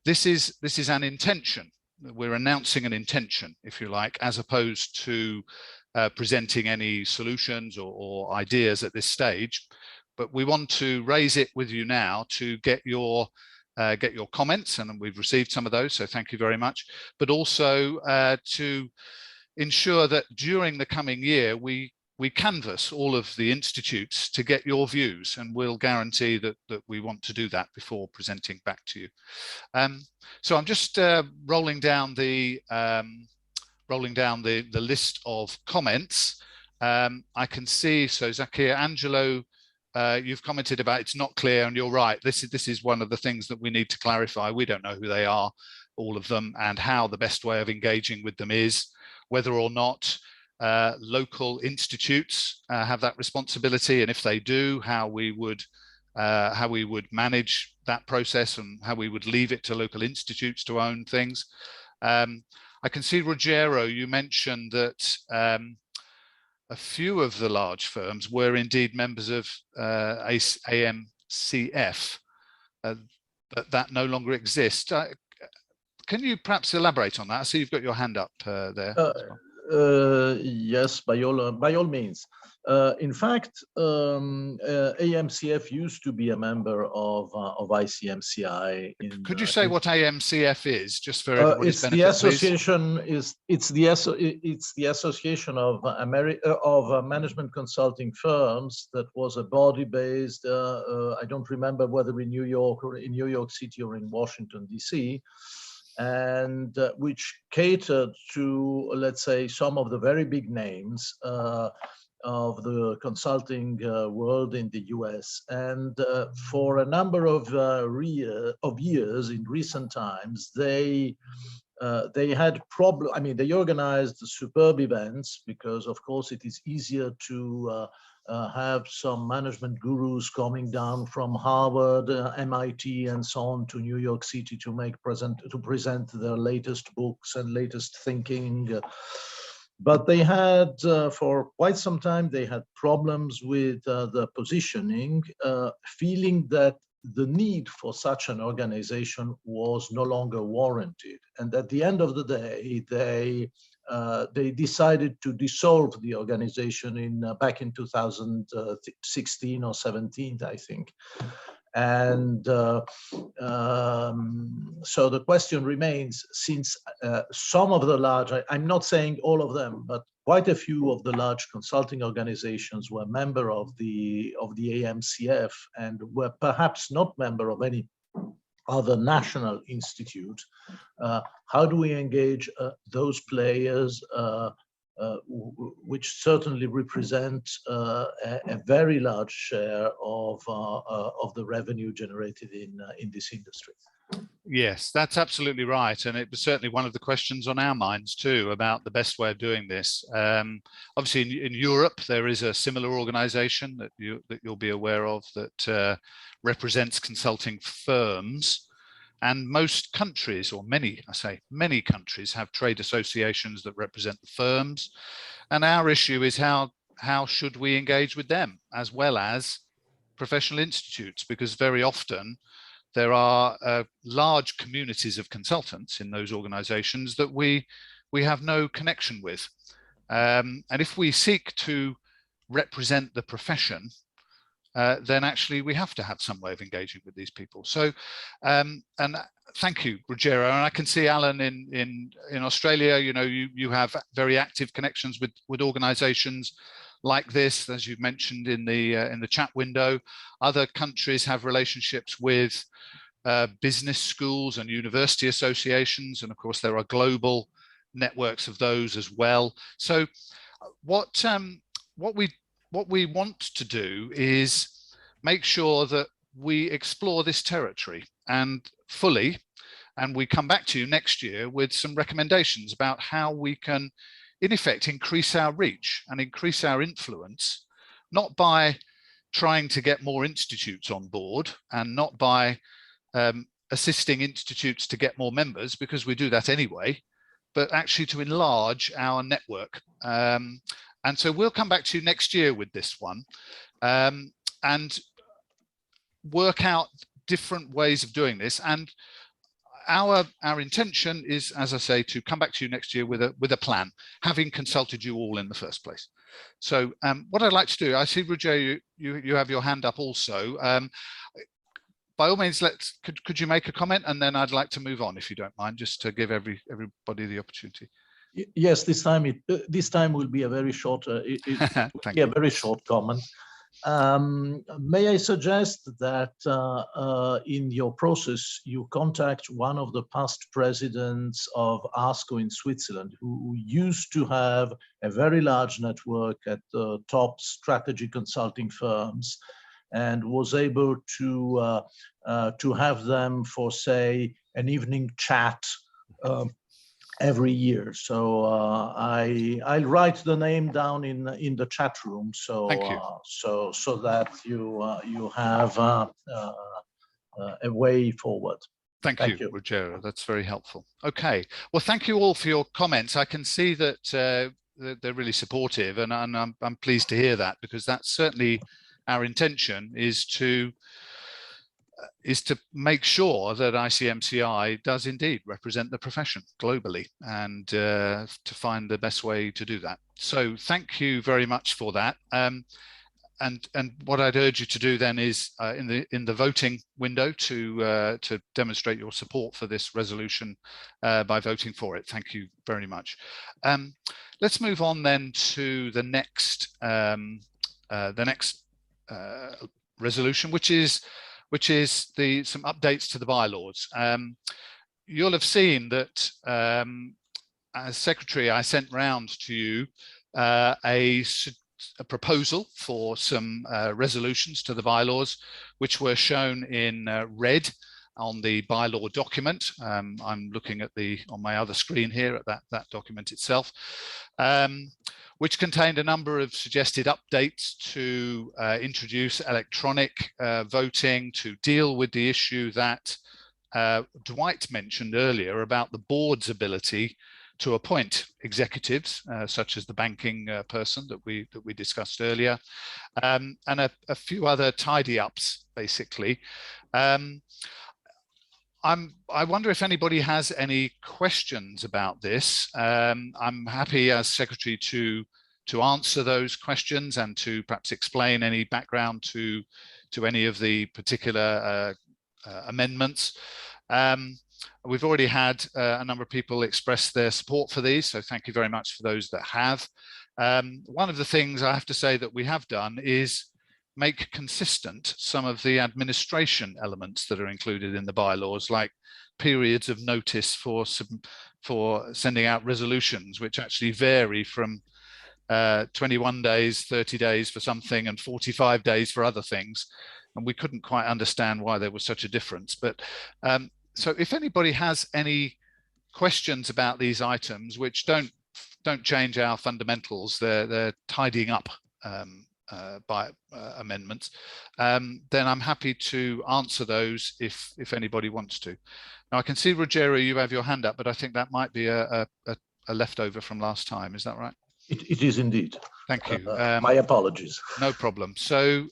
this is an intention. We're announcing an intention, if you like, as opposed to presenting any solutions or ideas at this stage. But we want to raise it with you now to get your comments, and we've received some of those, so thank you very much. But also to ensure that during the coming year we canvass all of the institutes to get your views, and we'll guarantee that we want to do that before presenting back to you. So I'm just rolling down the list of comments. I can see, so Zakir, Angelo, you've commented about it's not clear, and you're right. This is one of the things that we need to clarify. We don't know who they are, all of them, and how the best way of engaging with them is, whether or not local institutes have that responsibility, and if they do, how we would manage that process, and how we would leave it to local institutes to own things. I can see, Rogero, you mentioned that a few of the large firms were indeed members of AMCF, but that no longer exists. Can you perhaps elaborate on that? I see you've got your hand up there. Yes, by all means. In fact, AMCF used to be a member of ICMCI. Could you say what AMCF is, just for everybody's benefit, the association please? It's the Association of Management Consulting Firms. That was a body based. I don't remember whether in New York or in New York City or in Washington DC. and which catered to, let's say, some of the very big names of the consulting world in the US. And for a number of years in recent times, they had I mean, they organized superb events because, of course, it is easier to have some management gurus coming down from Harvard, MIT, and so on to New York City to present their latest books and latest thinking. But they had, for quite some time, they had problems with the positioning, feeling that the need for such an organization was no longer warranted. And at the end of the day, they decided to dissolve the organization back in 2016 or 17, I think. And so the question remains, since some of the large, I'm not saying all of them, but quite a few of the large consulting organizations were member of the AMCF and were perhaps not member of any other national institute. How do we engage those players, which certainly represent a very large share of the revenue generated in this industry? Yes, that's absolutely right. And it was certainly one of the questions on our minds too, about the best way of doing this. Obviously in Europe, there is a similar organization that you'll be aware of that represents consulting firms. And most countries, or many countries, have trade associations that represent the firms. And our issue is how should we engage with them as well as professional institutes? Because very often there are large communities of consultants in those organizations that we have no connection with. And if we seek to represent the profession, then actually we have to have some way of engaging with these people. So, and thank you, Ruggiero. And I can see Alan in Australia. You know, you have very active connections with organizations like this, as you've mentioned in the chat window. Other countries have relationships with business schools and university associations, and of course there are global networks of those as well. So what we want to do is make sure that we explore this territory and fully, and we come back to you next year with some recommendations about how we can, in effect, increase our reach and increase our influence, not by trying to get more institutes on board and not by assisting institutes to get more members, because we do that anyway, but actually to enlarge our network. And so we'll come back to you next year with this one and work out different ways of doing this. And our intention is, as I say, to come back to you next year with a plan, having consulted you all in the first place. So what I'd like to do, I see, Ruggiero, you have your hand up also. By all means, could you make a comment, and then I'd like to move on, if you don't mind, just to give everybody the opportunity. Yes, this time will be a very short. It will be a very short comment. May I suggest that in your process you contact one of the past presidents of ASCO in Switzerland, who used to have a very large network at the top strategy consulting firms, and was able to have them for, say, an evening chat every year. So I'll write the name down in the chat room. So so that you have a way forward. Thank you, Ruggiero. That's very helpful. Okay. Well, thank you all for your comments. I can see that they're really supportive, and I'm pleased to hear that, because that's certainly our intention, is to make sure that ICMCI does indeed represent the profession globally, and to find the best way to do that. So thank you very much for that. And what I'd urge you to do then is in the voting window to demonstrate your support for this resolution by voting for it. Thank you very much. Let's move on then to the next resolution, which is some updates to the bylaws. you'll have seen that as secretary, I sent round to you a proposal for some resolutions to the bylaws, which were shown in red on the bylaw document. I'm looking at on my other screen here at that document itself, which contained a number of suggested updates to introduce electronic voting, to deal with the issue that Dwight mentioned earlier about the board's ability to appoint executives, such as the banking person that we discussed earlier, and a few other tidy ups, basically. I wonder if anybody has any questions about this. I'm happy as secretary to answer those questions and to perhaps explain any background to any of the particular amendments. We've already had a number of people express their support for these, so thank you very much for those that have. One of the things I have to say that we have done is make consistent some of the administration elements that are included in the bylaws, like periods of notice for sending out resolutions, which actually vary from 21 days, 30 days for something, and 45 days for other things. And we couldn't quite understand why there was such a difference. But so if anybody has any questions about these items, which don't change our fundamentals, they're tidying up by amendments, then I'm happy to answer those if anybody wants to. Now I can see, Rogero, you have your hand up, but I think that might be a leftover from last time. Is that right? It is indeed. Thank you. My apologies. No problem. So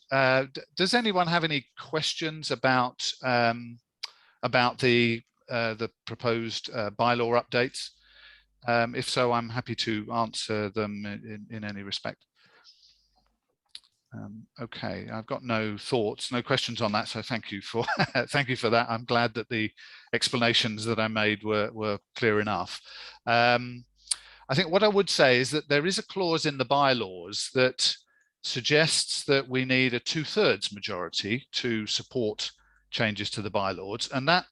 does anyone have any questions about the proposed bylaw updates? If so, I'm happy to answer them in any respect. Okay, I've got no thoughts, no questions on that, so thank you for thank you for that. I'm glad that the explanations that I made were clear enough. I think what I would say is that there is a clause in the bylaws that suggests that we need a 2/3 majority to support changes to the bylaws, and that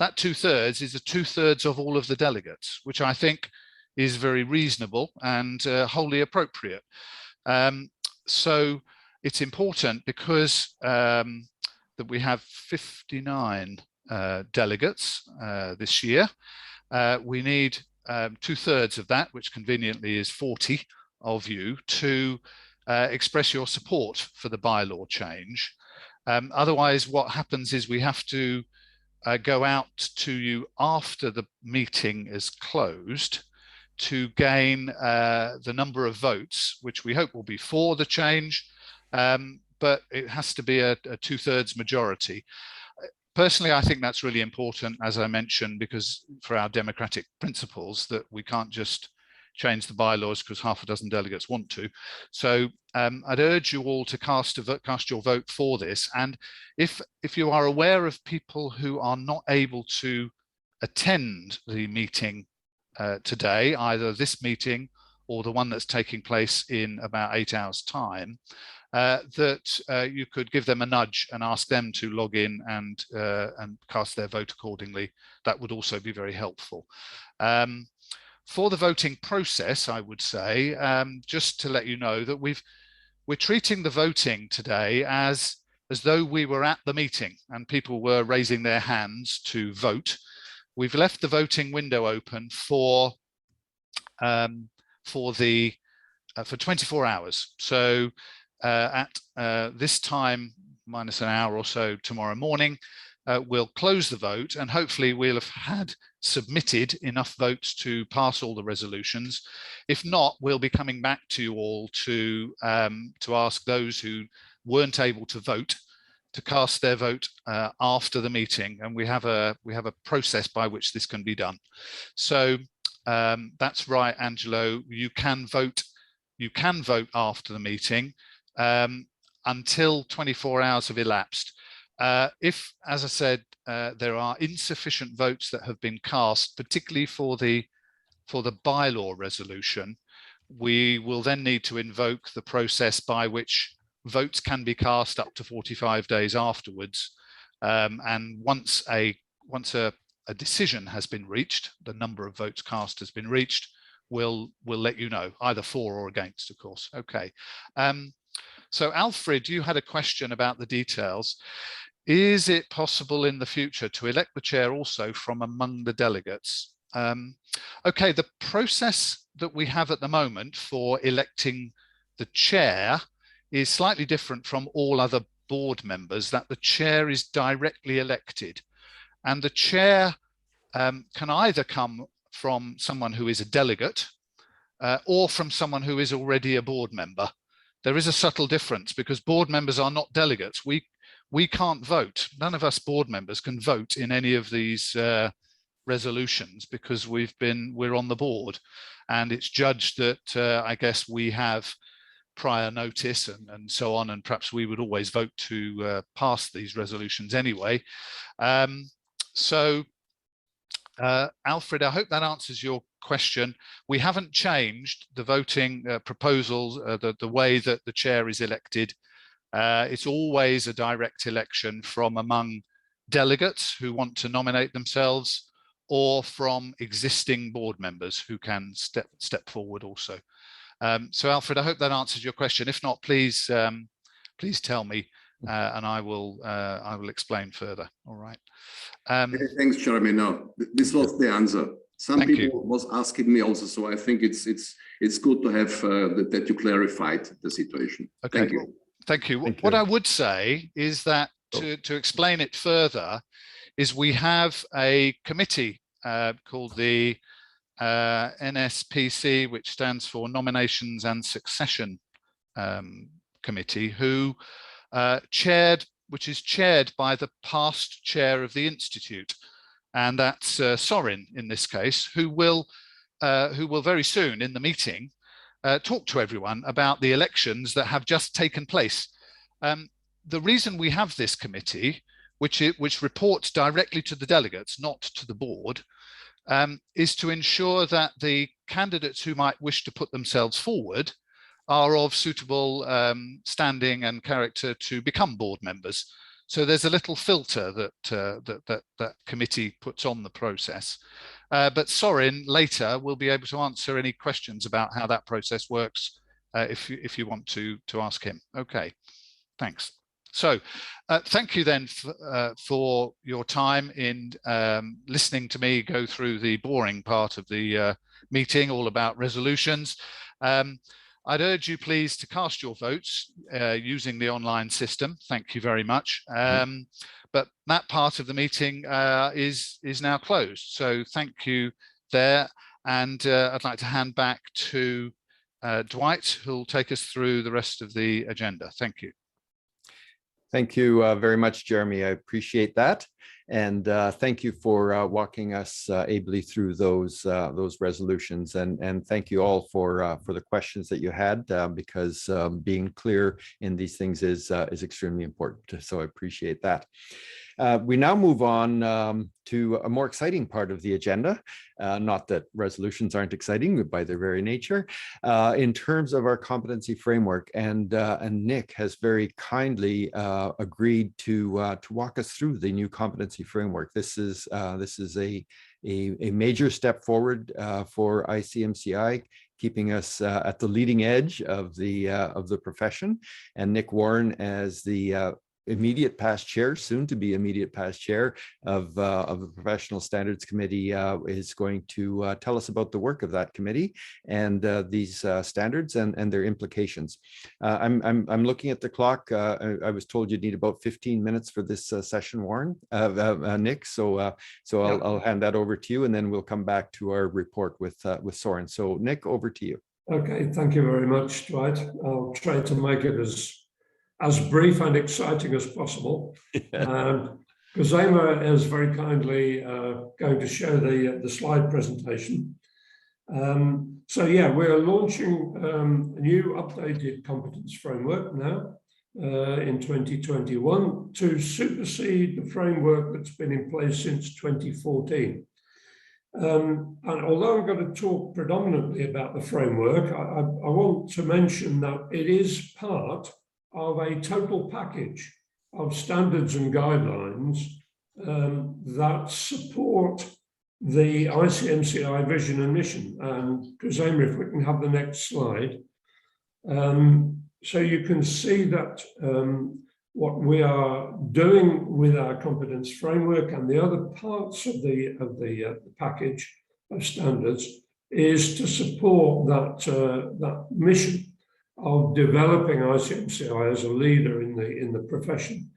2/3 is a 2/3 of all of the delegates, which I think is very reasonable and wholly appropriate. So it's important because that we have 59 delegates this year. We need 2/3 of that, which conveniently is 40 of you, to express your support for the bylaw change. Otherwise, what happens is we have to go out to you after the meeting is closed to gain the number of votes, which we hope will be for the change, but it has to be a 2/3 majority. Personally, I think that's really important, as I mentioned, because for our democratic principles, that we can't just change the bylaws because half a dozen delegates want to. So I'd urge you all to cast your vote for this. And if you are aware of people who are not able to attend the meeting today, either this meeting or the one that's taking place in about 8 hours' time, that you could give them a nudge and ask them to log in and cast their vote accordingly. That would also be very helpful. For the voting process, I would say, just to let you know that we're treating the voting today as though we were at the meeting and people were raising their hands to vote. We've left the voting window open for 24 hours. So at this time, minus an hour or so tomorrow morning, we'll close the vote, and hopefully we'll have had submitted enough votes to pass all the resolutions. If not, we'll be coming back to you all to ask those who weren't able to vote to cast their vote after the meeting, and we have a process by which this can be done. So that's right, Angelo. You can vote after the meeting until 24 hours have elapsed. If, as I said, there are insufficient votes that have been cast, particularly for the bylaw resolution, we will then need to invoke the process by which votes can be cast up to 45 days afterwards. And once a a decision has been reached, the number of votes cast has been reached, we'll let you know, either for or against, of course. Okay. So Alfred, you had a question about the details. Is it possible in the future to elect the chair also from among the delegates? Okay, the process that we have at the moment for electing the chair is slightly different from all other board members, that the chair is directly elected. And the chair can either come from someone who is a delegate or from someone who is already a board member. There is a subtle difference because board members are not delegates. We can't vote. None of us board members can vote in any of these resolutions because we're on the board, and it's judged that I guess we have prior notice and so on, and perhaps we would always vote to pass these resolutions anyway. Alfred, I hope that answers your question. We haven't changed the voting proposals, the way that the chair is elected. It's always a direct election from among delegates who want to nominate themselves, or from existing board members who can step forward also. So Alfred, I hope that answers your question. If not, please tell me, and I will explain further. All right. Thanks, Jeremy. No, this was the answer. Some people was asking me also, so I think it's good to have that you clarified the situation. Okay. Thank you. Thank you. What I would say is that to explain it further, is we have a committee called the NSPC, which stands for Nominations and Succession Committee, who which is chaired by the past chair of the Institute, and that's Sorin in this case, who will very soon in the meeting talk to everyone about the elections that have just taken place. The reason we have this committee, which reports directly to the delegates, not to the board, is to ensure that the candidates who might wish to put themselves forward are of suitable standing and character to become board members. So there's a little filter that committee puts on the process. But Sorin later will be able to answer any questions about how that process works if you want to ask him. Okay, thanks. So thank you then for your time in listening to me go through the boring part of the meeting, all about resolutions. I'd urge you please to cast your votes using the online system. Thank you very much. But that part of the meeting is now closed. So thank you there. And I'd like to hand back to Dwight, who'll take us through the rest of the agenda. Thank you. Thank you very much, Jeremy. I appreciate that. And thank you for walking us ably through those resolutions. And thank you all for the questions that you had, because being clear in these things is extremely important. So I appreciate that. We now move on to a more exciting part of the agenda. Not that resolutions aren't exciting by their very nature, in terms of our competency framework. And Nick has very kindly agreed to walk us through the new competency framework. This is a major step forward for ICMCI, keeping us at the leading edge of the profession. And Nick Warren, as the immediate past chair, soon to be immediate past chair of the Professional Standards Committee, is going to tell us about the work of that committee and these standards and their implications. I'm looking at the clock. I was told you'd need about 15 minutes for this session, Warren, Nick. So I'll hand that over to you, and then we'll come back to our report with Soren. So Nick, over to you. Okay, thank you very much, Dwight. I'll try to make it as brief and exciting as possible. Kazema is very kindly going to show the slide presentation. So yeah, we're launching a new updated competence framework now in 2021 to supersede the framework that's been in place since 2014. And although I'm going to talk predominantly about the framework, I want to mention that it is part of a total package of standards and guidelines that support the ICMCI vision and mission. And Kusama, if we can have the next slide. So you can see that what we are doing with our competence framework and the other parts of the package of standards is to support that mission of developing ICMCI as a leader in the profession.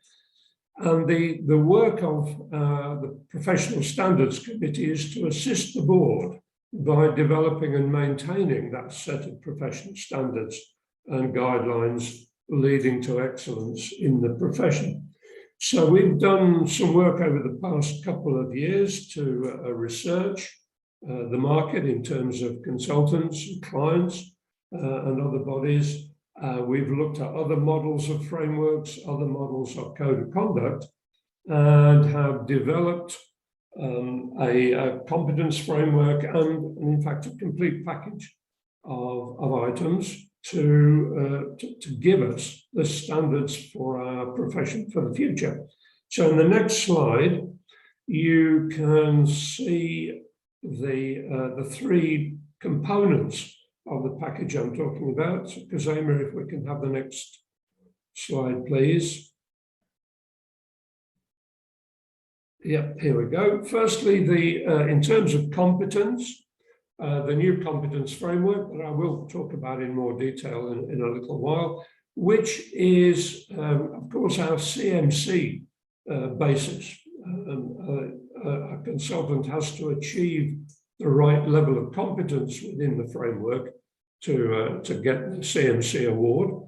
And the work of the Professional Standards Committee is to assist the board by developing and maintaining that set of professional standards and guidelines leading to excellence in the profession. So we've done some work over the past couple of years to research the market in terms of consultants and clients and other bodies. We've looked at other models of frameworks, other models of code of conduct, and have developed a competence framework and in fact, a complete package of items to give us the standards for our profession for the future. So in the next slide, you can see the three components of the package I'm talking about. So, Kusama, if we can have the next slide, please. Yeah, here we go. Firstly, in terms of competence, the new competence framework that I will talk about in more detail in a little while, which is, of course, our CMC basis. A consultant has to achieve the right level of competence within the framework to get the CMC award.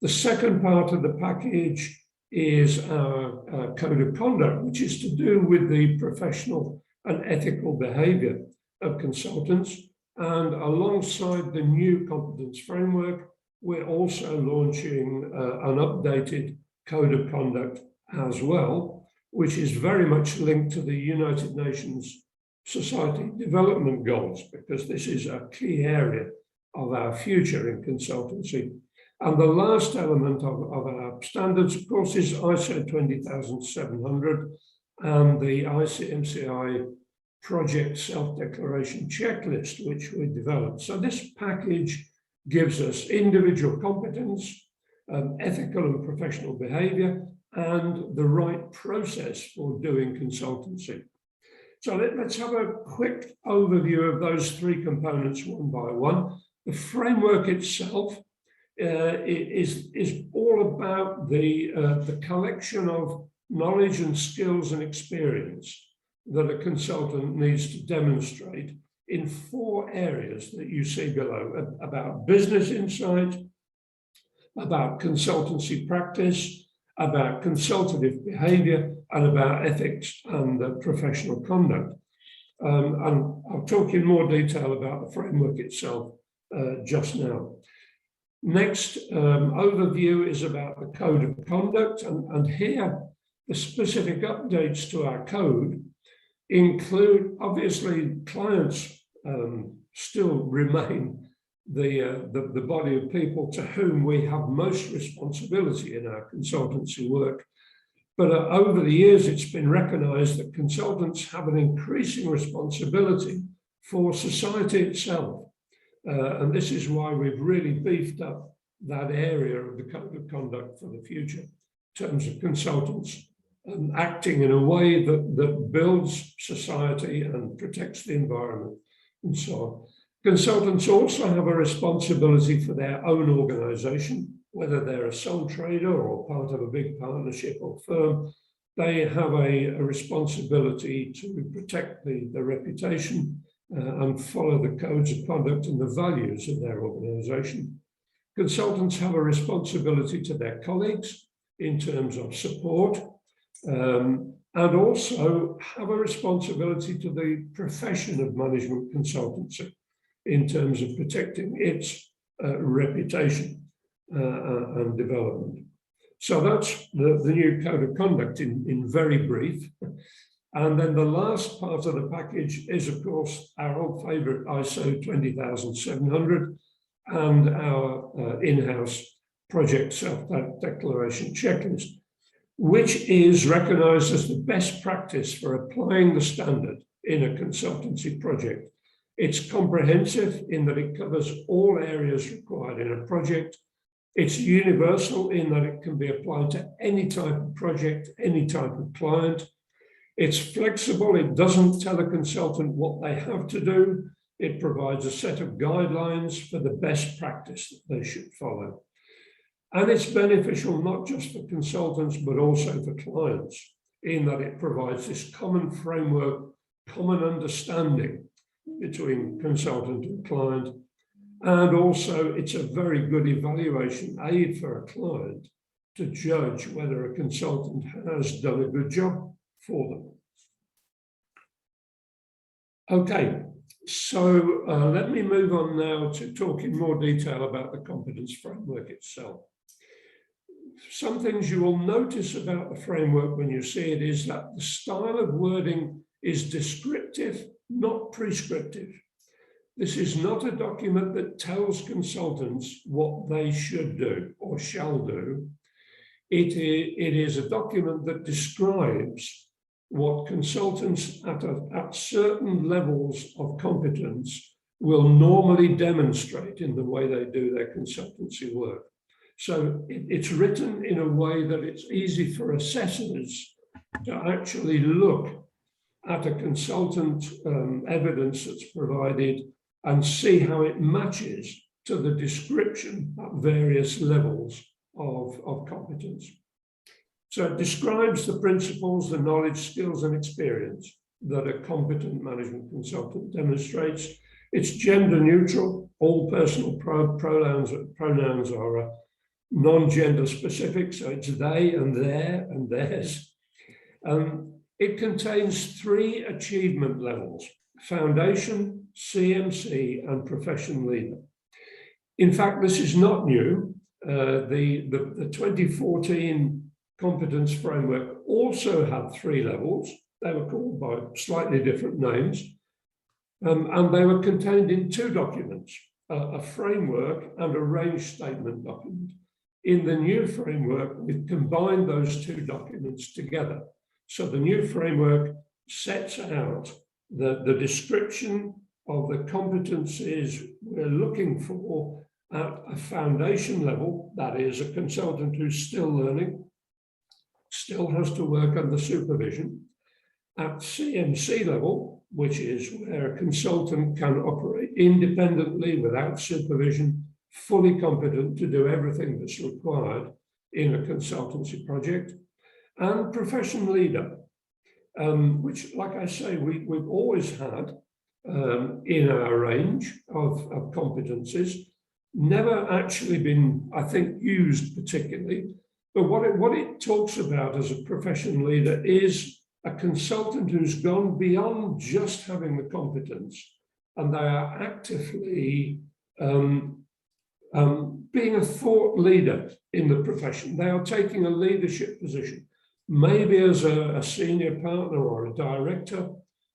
The second part of the package is our code of conduct, which is to do with the professional and ethical behavior of consultants. And alongside the new competence framework, we're also launching an updated code of conduct as well, which is very much linked to the United Nations Society Development Goals, because this is a key area of our future in consultancy. And the last element of our standards, of course, is ISO 20700 and the ICMCI project self-declaration checklist, which we developed. So this package gives us individual competence, ethical and professional behavior, and the right process for doing consultancy. So let's have a quick overview of those three components one by one. The framework itself is all about the collection of knowledge and skills and experience that a consultant needs to demonstrate in 4 areas that you see below: about business insight, about consultancy practice, about consultative behavior, and about ethics and professional conduct. And I'll talk in more detail about the framework itself just now. Next overview is about the code of conduct, and here the specific updates to our code include, obviously, clients still remain the body of people to whom we have most responsibility in our consultancy work. But over the years, it's been recognized that consultants have an increasing responsibility for society itself. And this is why we've really beefed up that area of the code of conduct for the future in terms of consultants acting in a way that builds society and protects the environment and so on. Consultants also have a responsibility for their own organization, whether they're a sole trader or part of a big partnership or firm. They have a responsibility to protect the reputation and follow the codes of conduct and the values of their organization. Consultants have a responsibility to their colleagues in terms of support, and also have a responsibility to the profession of management consultancy in terms of protecting its reputation and development. So that's the new code of conduct in very brief. And then the last part of the package is, of course, our old favorite ISO 20700 and our in-house project self-declaration checklist. which is recognized as the best practice for applying the standard in a consultancy project. It's comprehensive in that it covers all areas required in a project. It's universal in that it can be applied to any type of project, any type of client. It's flexible. It doesn't tell a consultant what they have to do. It provides a set of guidelines for the best practice that they should follow. And it's beneficial not just for consultants, but also for clients, in that it provides this common framework, common understanding between consultant and client. And also it's a very good evaluation aid for a client to judge whether a consultant has done a good job for them. Okay, so let me move on now to talk in more detail about the competence framework itself. Some things you will notice about the framework when you see it is that the style of wording is descriptive, not prescriptive. This is not a document that tells consultants what they should do or shall do. It is a document that describes what consultants at certain levels of competence will normally demonstrate in the way they do their consultancy work. So it's written in a way that it's easy for assessors to actually look at a consultant evidence that's provided and see how it matches to the description at various levels of competence. So it describes the principles, the knowledge, skills, and experience that a competent management consultant demonstrates. It's gender neutral. All personal pronouns are non-gender specific, so it's they and their and theirs. It contains 3 achievement levels: foundation, CMC, and profession leader. In fact, this is not new. The 2014 Competence Framework also had 3 levels. They were called by slightly different names, and they were contained in 2 documents, a framework and a range statement document. In the new framework, we've combined those 2 documents together. So the new framework sets out the description of the competencies we're looking for at a foundation level, that is a consultant who's still learning, still has to work under supervision. At CMC level, which is where a consultant can operate independently without supervision, fully competent to do everything that's required in a consultancy project. And profession leader, which, like I say, we've always had in our range of competencies, never actually been, I think, used particularly. But what it talks about as a profession leader is a consultant who's gone beyond just having the competence, and they are actively being a thought leader in the profession. They are taking a leadership position, maybe as a senior partner or a director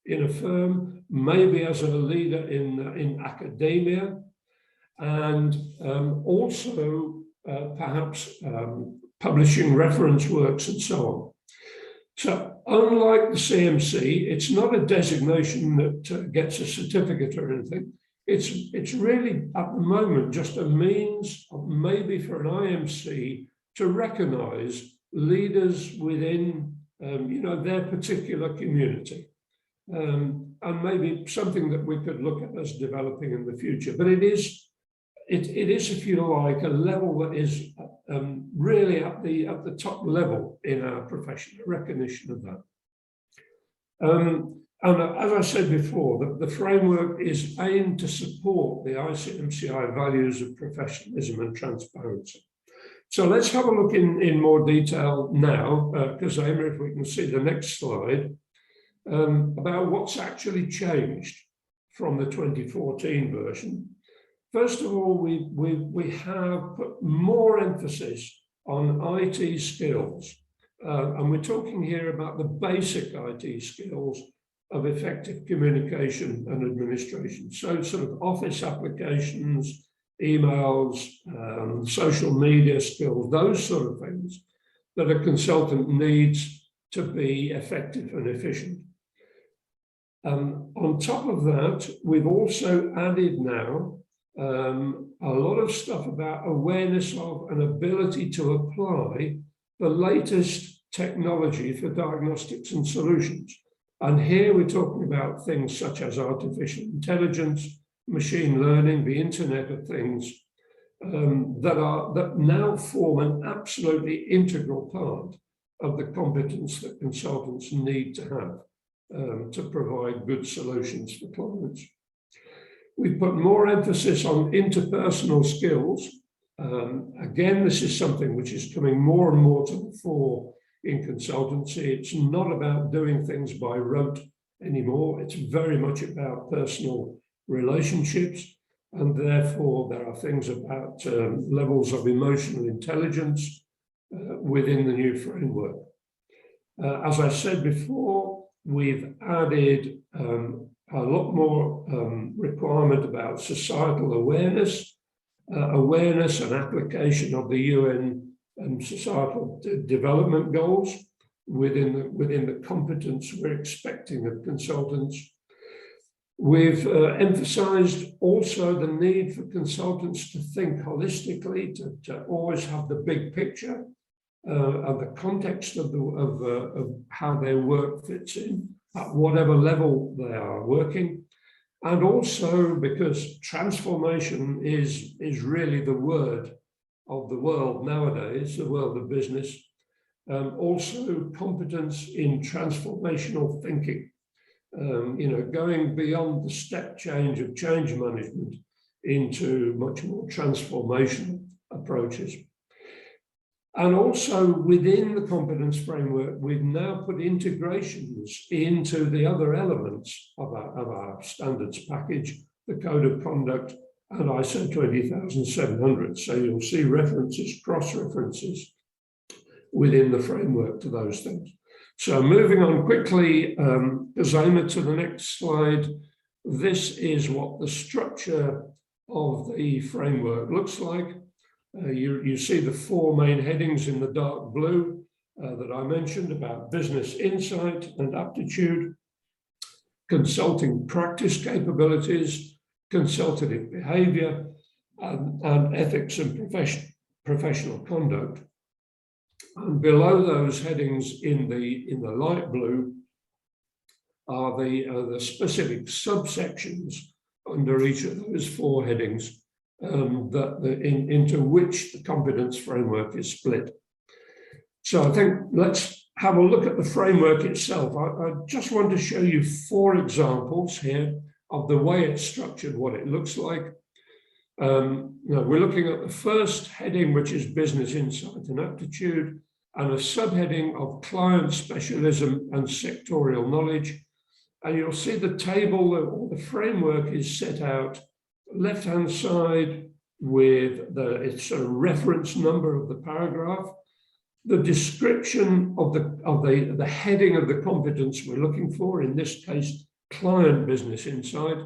in a firm, maybe as a leader in academia, and also perhaps publishing reference works and so on. So unlike the CMC, it's not a designation that gets a certificate or anything. It's really, at the moment, just a means of maybe for an IMC to recognize leaders within their particular community, and maybe something that we could look at as developing in the future. But it is, if you like, a level that is really at the top level in our profession, a recognition of that. And as I said before, the framework is aimed to support the ICMCI values of professionalism and transparency. So let's have a look in more detail now, because if we can see the next slide, about what's actually changed from the 2014 version. First of all, we have put more emphasis on IT skills, and we're talking here about the basic IT skills of effective communication and administration. So sort of office applications, emails, social media skills, those sort of things. that a consultant needs to be effective and efficient. On top of that, we've also added now a lot of stuff about awareness of and ability to apply the latest technology for diagnostics and solutions. And here we're talking about things such as artificial intelligence, machine learning, the Internet of Things, that now form an absolutely integral part of the competence that consultants need to have to provide good solutions for clients. We put more emphasis on interpersonal skills. Again, this is something which is coming more and more to the fore in consultancy. It's not about doing things by rote anymore. It's very much about personal relationships. And therefore, there are things about levels of emotional intelligence within the new framework. As I said before, we've added a lot more requirement about societal awareness, awareness and application of the UN and societal development goals within the competence we're expecting of consultants. We've emphasized also the need for consultants to think holistically, to always have the big picture of the context of how their work fits in at whatever level they are working. And also because transformation is really the word of the world nowadays, the world of business, also competence in transformational thinking. Going beyond the step change of change management into much more transformational approaches. And also within the competence framework, we've now put integrations into the other elements of our standards package, the code of conduct and ISO 20700. So you'll see references, cross-references within the framework to those things. So moving on quickly, Kazema, to the next slide. This is what the structure of the framework looks like. You see the four main headings in the dark blue that I mentioned about business insight and aptitude, consulting practice capabilities, consultative behavior, and ethics and professional conduct. And below those headings in the light blue are the specific subsections under each of those four headings into which the competence framework is split. So I think let's have a look at the framework itself. I just want to show you four examples here of the way it's structured, what it looks like. We're looking at the first heading, which is business insight and aptitude, and a subheading of client specialism and sectorial knowledge. And you'll see the table or the framework is set out left-hand side with its reference number of the paragraph, the description of the heading of the competence we're looking for, in this case, client business insight,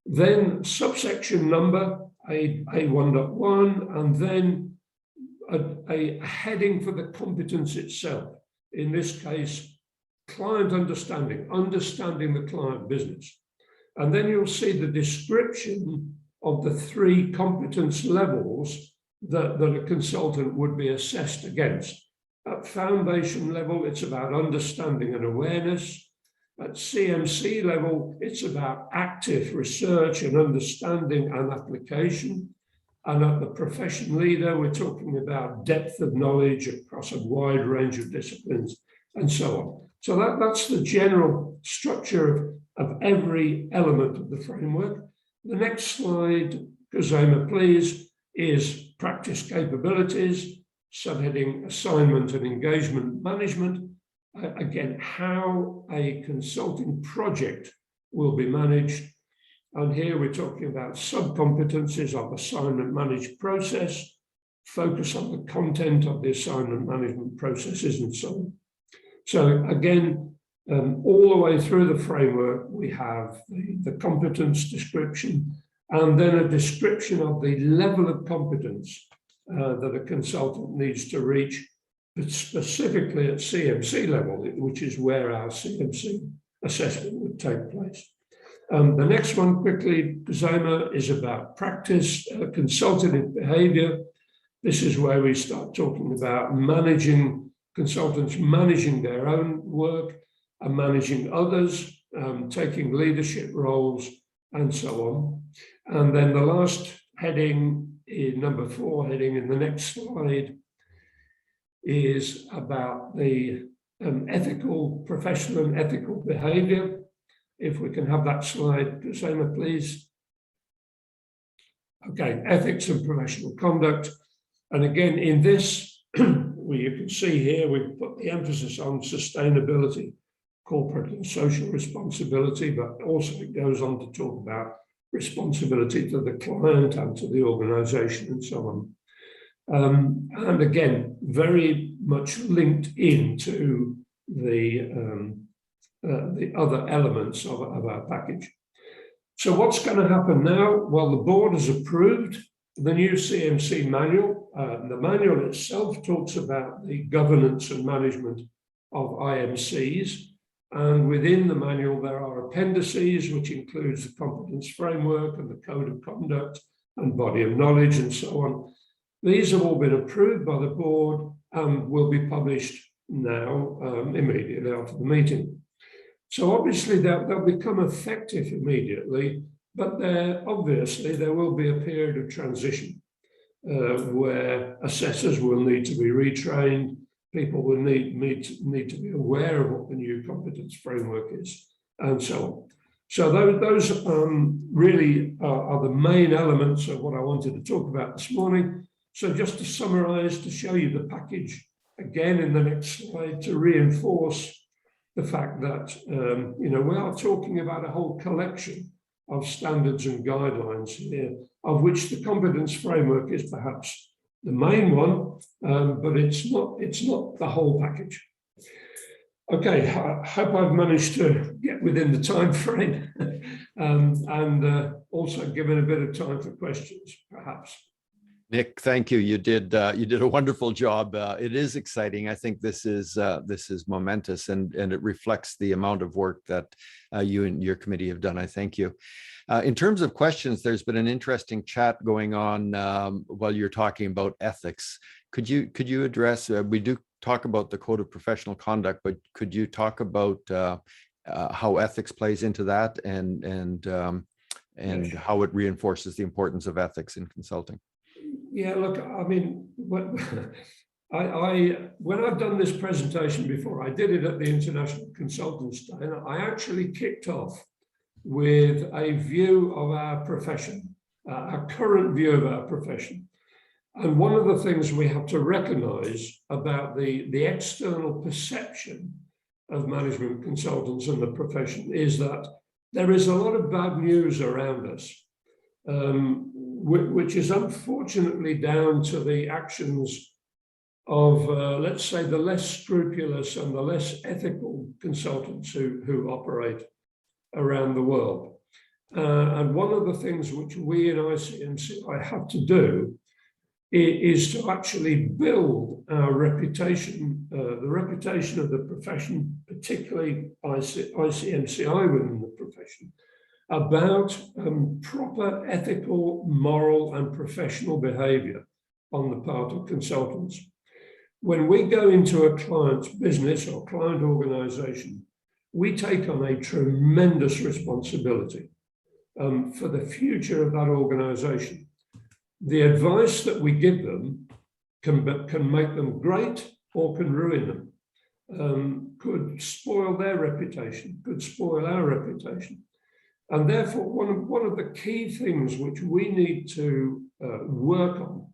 then subsection number, A1.1, and then a heading for the competence itself. In this case, client understanding the client business. And then you'll see the description of the three competence levels that a consultant would be assessed against. At foundation level, it's about understanding and awareness. At CMC level, it's about active research and understanding and application. And at the profession leader, we're talking about depth of knowledge across a wide range of disciplines and so on. So that's the general structure of every element of the framework. The next slide, Kazema, please, is practice capabilities, subheading assignment and engagement management. Again, how a consulting project will be managed. And here we're talking about sub-competencies of assignment managed process, focus on the content of the assignment management processes and so on. So again, all the way through the framework, we have the competence description and then a description of the level of competence that a consultant needs to reach but specifically at CMC level, which is where our CMC assessment would take place. The next one, quickly, Zoma, is about practice, consultative behavior. This is where we start talking about consultants managing their own work and managing others, taking leadership roles, and so on. And then the last heading, number 4 heading in the next slide, is about the professional and ethical behavior. If we can have that slide, Zoma, please. Okay, ethics and professional conduct. And again, in this, you can see here, we've put the emphasis on sustainability, corporate and social responsibility, but also it goes on to talk about responsibility to the client and to the organization and so on. And again, very much linked into the other elements of our package. So what's going to happen now? Well, the board has approved the new CMC manual. The manual itself talks about the governance and management of IMCs. And within the manual, there are appendices, which includes the Competence Framework and the Code of Conduct and Body of Knowledge and so on. These have all been approved by the board and will be published now, immediately after the meeting. So obviously they'll become effective immediately, but obviously there will be a period of transition where assessors will need to be retrained, people will need to be aware of what the new competence framework is, and so on. So those really are the main elements of what I wanted to talk about this morning. So just to summarize, to show you the package again in the next slide, to reinforce the fact that we are talking about a whole collection of standards and guidelines here, of which the competence framework is perhaps the main one, but it's not the whole package. Okay, I hope I've managed to get within the time frame and also given a bit of time for questions, perhaps. Nick, thank you. You did a wonderful job. It is exciting. I think this is momentous, and it reflects the amount of work that you and your committee have done. I thank you. In terms of questions, there's been an interesting chat going on while you're talking about ethics. Could you address? We do talk about the Code of Professional Conduct, but could you talk about how ethics plays into that and how it reinforces the importance of ethics in consulting? Yeah, look, I mean, when I've done this presentation before, I did it at the International Consultants Day, and I actually kicked off with a view of our profession, our current view of our profession. And one of the things we have to recognize about the external perception of management consultants and the profession is that there is a lot of bad news around us, which is unfortunately down to the actions of, let's say, the less scrupulous and the less ethical consultants who operate around the world. And one of the things which we in ICMCI have to do is to actually build our reputation, the reputation of the profession, particularly ICMCI within the profession, about proper ethical, moral, and professional behavior on the part of consultants. When we go into a client's business or client organization, we take on a tremendous responsibility for the future of that organization. The advice that we give them can make them great or can ruin them, could spoil their reputation, could spoil our reputation. And therefore, one of the key things which we need to work on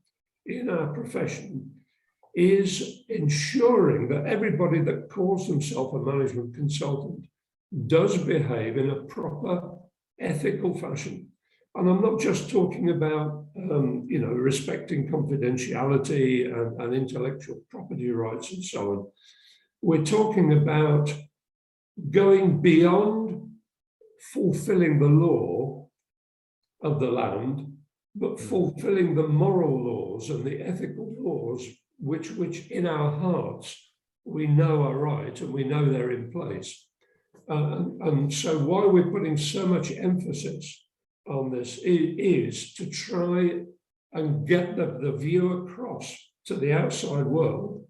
in our profession is ensuring that everybody that calls themselves a management consultant does behave in a proper ethical fashion. And I'm not just talking about, respecting confidentiality and intellectual property rights and so on. We're talking about going beyond fulfilling the law of the land, but fulfilling the moral laws and the ethical laws which in our hearts we know are right and we know they're in place. And so why we're putting so much emphasis on this is to try and get the view across to the outside world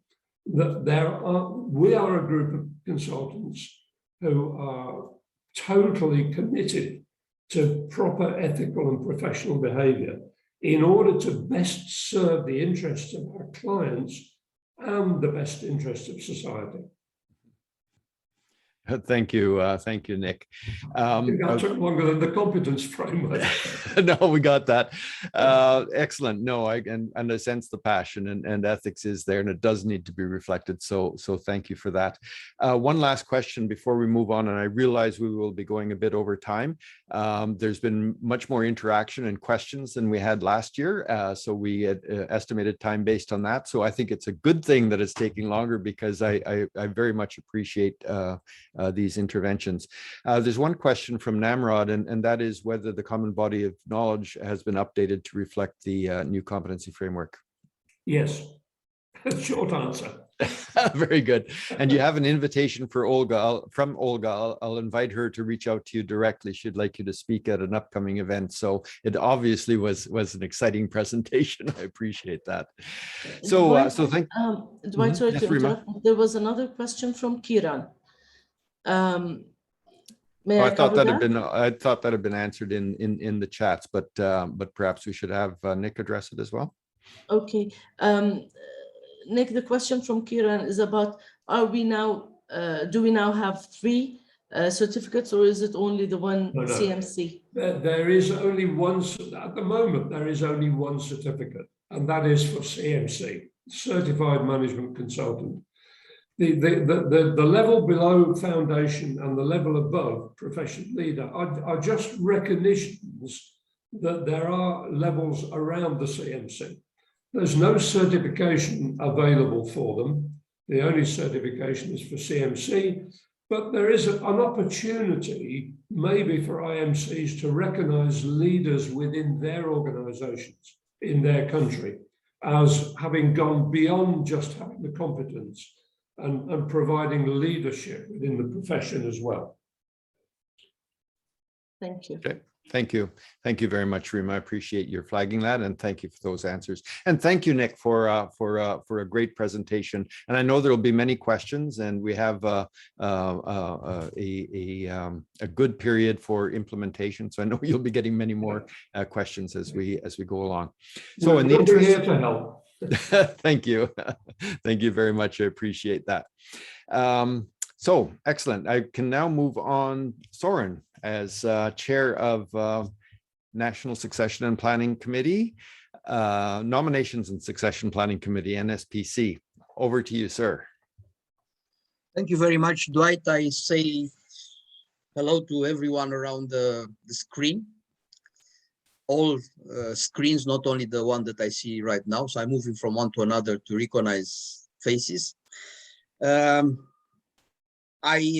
that we are a group of consultants who are totally committed to proper ethical and professional behavior in order to best serve the interests of our clients and the best interests of society. Thank you, Nick. I think that took longer than the competence framework. No, we got that. Excellent. No, and I sense the passion and ethics is there, and it does need to be reflected. So thank you for that. One last question before we move on, and I realize we will be going a bit over time. There's been much more interaction and questions than we had last year, so we had estimated time based on that. So I think it's a good thing that it's taking longer, because I very much appreciate these interventions. There's one question from Namrod, and that is whether the common body of knowledge has been updated to reflect the new competency framework. Yes, short answer. Very good. And you have an invitation for Olga, from Olga. I'll invite her to reach out to you directly. She'd like you to speak at an upcoming event. So it obviously was an exciting presentation. I appreciate that. So, Dwight, thank Dwight, sorry Yes, to Rima. interrupt. There was another question from Kiran. May I I thought cover that had been answered in the chats, but perhaps we should have Nick address it as well. Okay. Nick, the question from Kiran is about, do we now have 3 certificates, or is it only the one No. CMC? There is only one, at the moment, there is only one certificate, and that is for CMC, Certified Management Consultant. The level below foundation and the level above professional leader are just recognitions that there are levels around the CMC. There's no certification available for them. The only certification is for CMC, but there is an opportunity maybe for IMCs to recognize leaders within their organizations in their country as having gone beyond just having the competence and providing leadership within the profession as well. Thank you. Okay. Thank you. Thank you very much, Rima. I appreciate your flagging that, and thank you for those answers. And thank you, Nick, for a great presentation. And I know there will be many questions, and we have a good period for implementation. So I know you'll be getting many more questions as we go along. So in the interest, here to help. Thank you. Thank you very much. I appreciate that. So excellent. I can now move on. Soren, as chair of National Succession and Planning Committee, Nominations and Succession Planning Committee, NSPC. Over to you, sir. Thank you very much, Dwight. I say hello to everyone around the screen. All screens, not only the one that I see right now. So I'm moving from one to another to recognize faces. I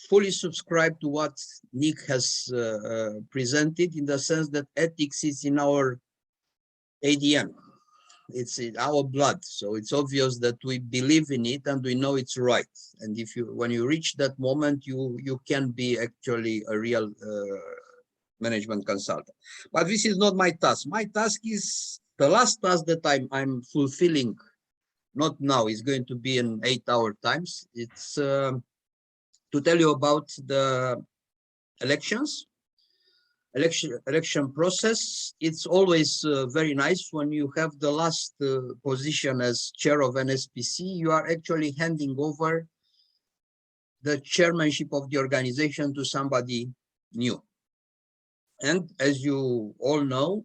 fully subscribe to what Nick has presented, in the sense that ethics is in our ADN. It's in our blood. So it's obvious that we believe in it and we know it's right. And when you reach that moment, you can be actually a real management consultant. But this is not my task. My task is the last task that I'm fulfilling. Not now, is going to be in 8-hour times. It's to tell you about the election process. It's always very nice when you have the last position as chair of NSPC. You are actually handing over the chairmanship of the organization to somebody new. And as you all know,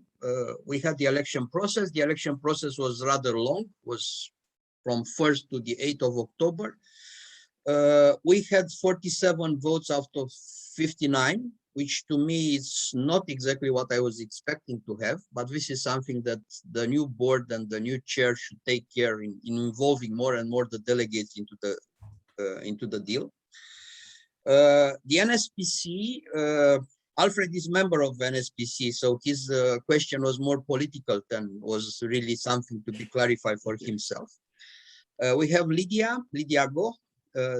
we had the election process. The election process was rather long, was from 1st to the 8th of October. We had 47 votes out of 59, which to me is not exactly what I was expecting to have, but this is something that the new board and the new chair should take care in involving more and more the delegates into the deal. The NSPC Alfred is member of NSPC, so his question was more political than was really something to be clarified for himself. We have Lydia Go,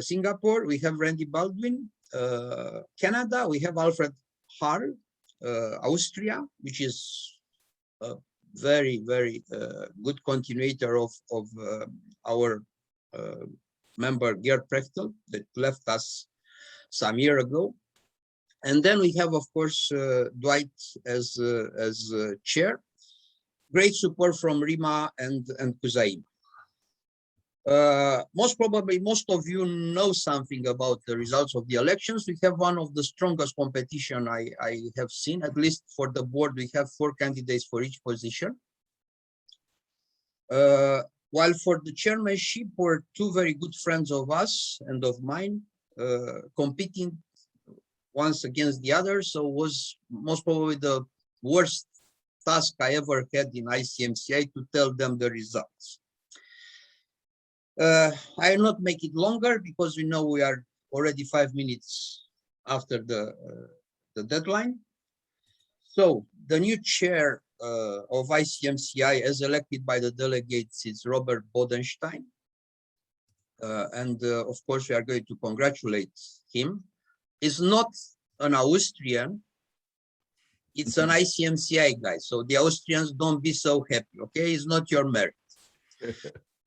Singapore. We have Randy Baldwin, Canada. We have Alfred Harl, Austria, which is a very, very good continuator of our member Gerd Prechtel that left us some year ago. And then we have, of course, Dwight as chair. Great support from Rima and Kuzaim. Most probably, most of you know something about the results of the elections. We have one of the strongest competition I have seen, at least for the board. We have 4 candidates for each position. While for the chairmanship were 2 very good friends of us and of mine, competing once against the other, so was most probably the worst task I ever had in ICMCI to tell them the results. I will not make it longer because we know we are already 5 minutes after the deadline. So the new chair of ICMCI as elected by the delegates is Robert Bodenstein. And of course, we are going to congratulate him. Is not an Austrian, it's an ICMCI guy. So the Austrians, don't be so happy, okay? It's not your merit.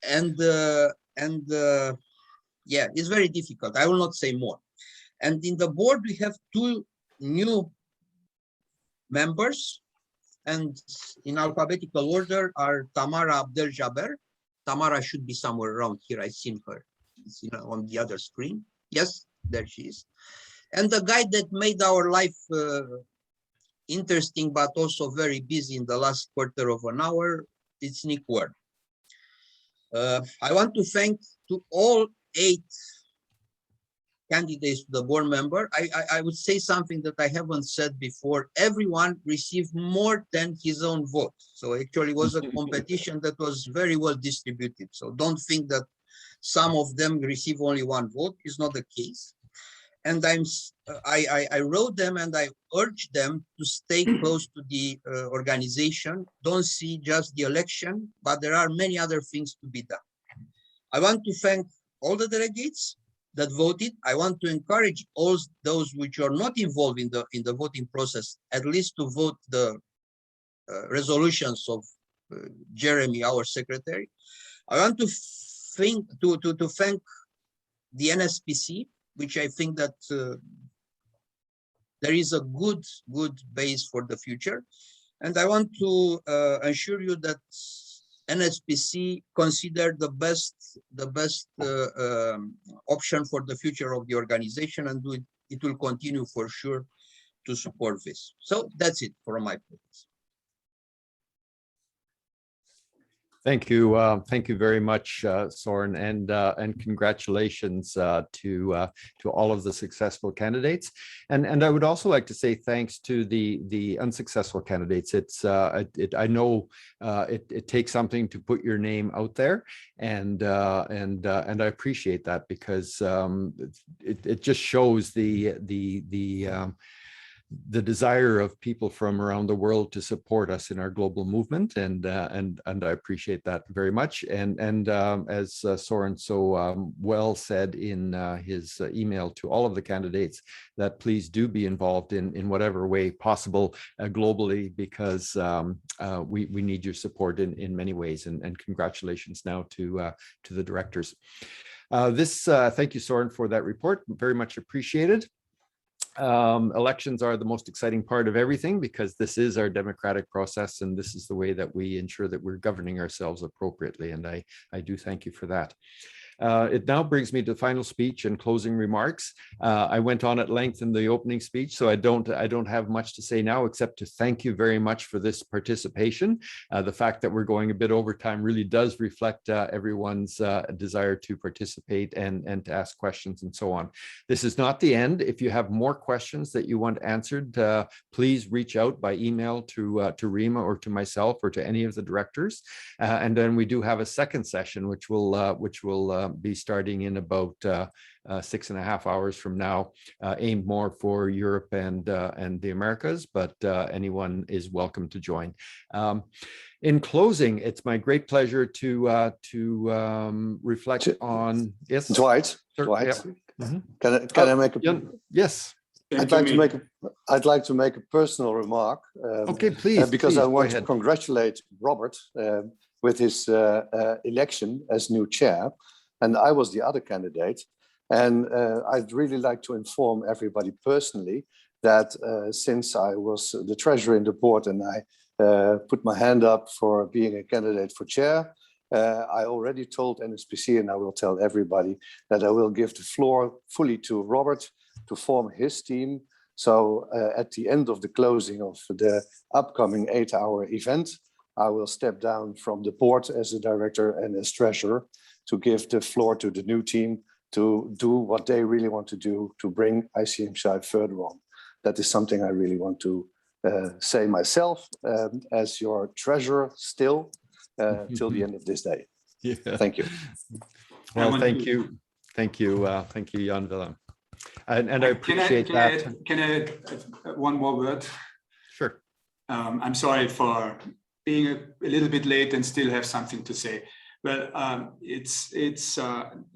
And yeah, it's very difficult. I will not say more. And in the board, we have 2 new members, and in alphabetical order are Tamara Abdel-Jaber. Tamara should be somewhere around here. I've seen her. It's on the other screen. Yes, there she is. And the guy that made our life interesting, but also very busy in the last quarter of an hour, it's Nick Ward. I want to thank to all 8 candidates to the board member. I would say something that I haven't said before. Everyone received more than his own vote. So actually it was a competition that was very well distributed. So don't think that some of them receive only 1 vote. It's not the case. And I wrote them and I urged them to stay close to the organization. Don't see just the election, but there are many other things to be done. I want to thank all the delegates that voted. I want to encourage all those which are not involved in the voting process, at least to vote the resolutions of Jeremy, our secretary. I want to thank the NSPC, which I think that there is a good base for the future. And I want to assure you that NSPC consider the best option for the future of the organization, and it will continue for sure to support this. So that's it for my purpose. Thank you very much, Soren, and congratulations to all of the successful candidates. And I would also like to say thanks to the unsuccessful candidates. I know it takes something to put your name out there, and I appreciate that, because it just shows the desire of people from around the world to support us in our global movement, and I appreciate that very much. And as Soren so well said in his email to all of the candidates, that please do be involved in whatever way possible globally, because we need your support in many ways. And congratulations now to the directors. Thank you, Soren, for that report. Very much appreciated. Elections are the most exciting part of everything, because this is our democratic process, and this is the way that we ensure that we're governing ourselves appropriately. And I do thank you for that. It now brings me to the final speech and closing remarks. I went on at length in the opening speech, so I don't have much to say now, except to thank you very much for this participation. The fact that we're going a bit over time really does reflect everyone's desire to participate and to ask questions and so on. This is not the end. If you have more questions that you want answered, please reach out by email to Rima or to myself or to any of the directors. And then we do have a second session, which will be starting in about 6.5 hours from now, aimed more for Europe and the Americas, but anyone is welcome to join. In closing, it's my great pleasure to reflect on. Yes, Dwight. sir, Dwight. yeah. Can I make a? Yes. I'd like to make a personal remark. Okay, please. Because please, I want to congratulate Robert with his election as new chair, and I was the other candidate. And I'd really like to inform everybody personally that since I was the treasurer in the board and I put my hand up for being a candidate for chair, I already told NSPC, and I will tell everybody, that I will give the floor fully to Robert to form his team. So at the end of the closing of the upcoming 8-hour event, I will step down from the board as a director and as treasurer to give the floor to the new team to do what they really want to do to bring ICMCI further on. That is something I really want to say myself as your treasurer still till the end of this day. Yeah. Thank you. Well, thank you. Thank you, Jan Willem. And I appreciate that. Can I add one more word? Sure. I'm sorry for being a little bit late and still have something to say. Well, it's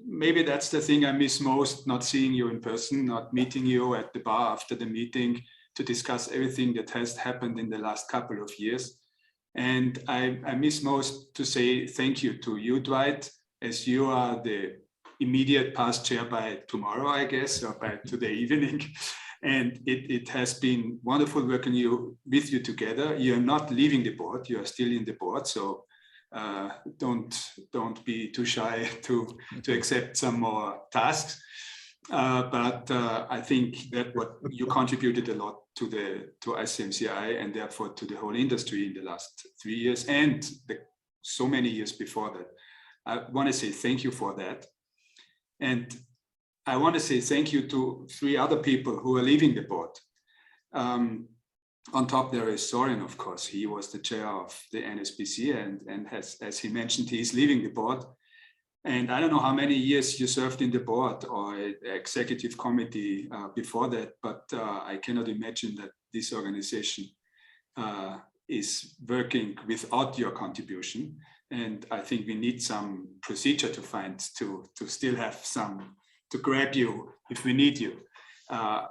maybe that's the thing I miss most, not seeing you in person, not meeting you at the bar after the meeting to discuss everything that has happened in the last couple of years. And I miss most to say thank you to you, Dwight, as you are the immediate past chair by tomorrow, I guess, or by today evening. And it has been wonderful working with you together. You are not leaving the board, you are still in the board. So don't be too shy to accept some more tasks. But I think that what you contributed a lot to ICMCI and therefore to the whole industry in the last 3 years and so many years before that. I want to say thank you for that. And I want to say thank you to 3 other people who are leaving the board. On top there is Soren, of course. He was the chair of the NSPC and as he mentioned, he's leaving the board. And I don't know how many years you served in the board or executive committee before that, but I cannot imagine that this organization is working without your contribution. And I think we need some procedure to find to still have some to grab you if we need you. I'm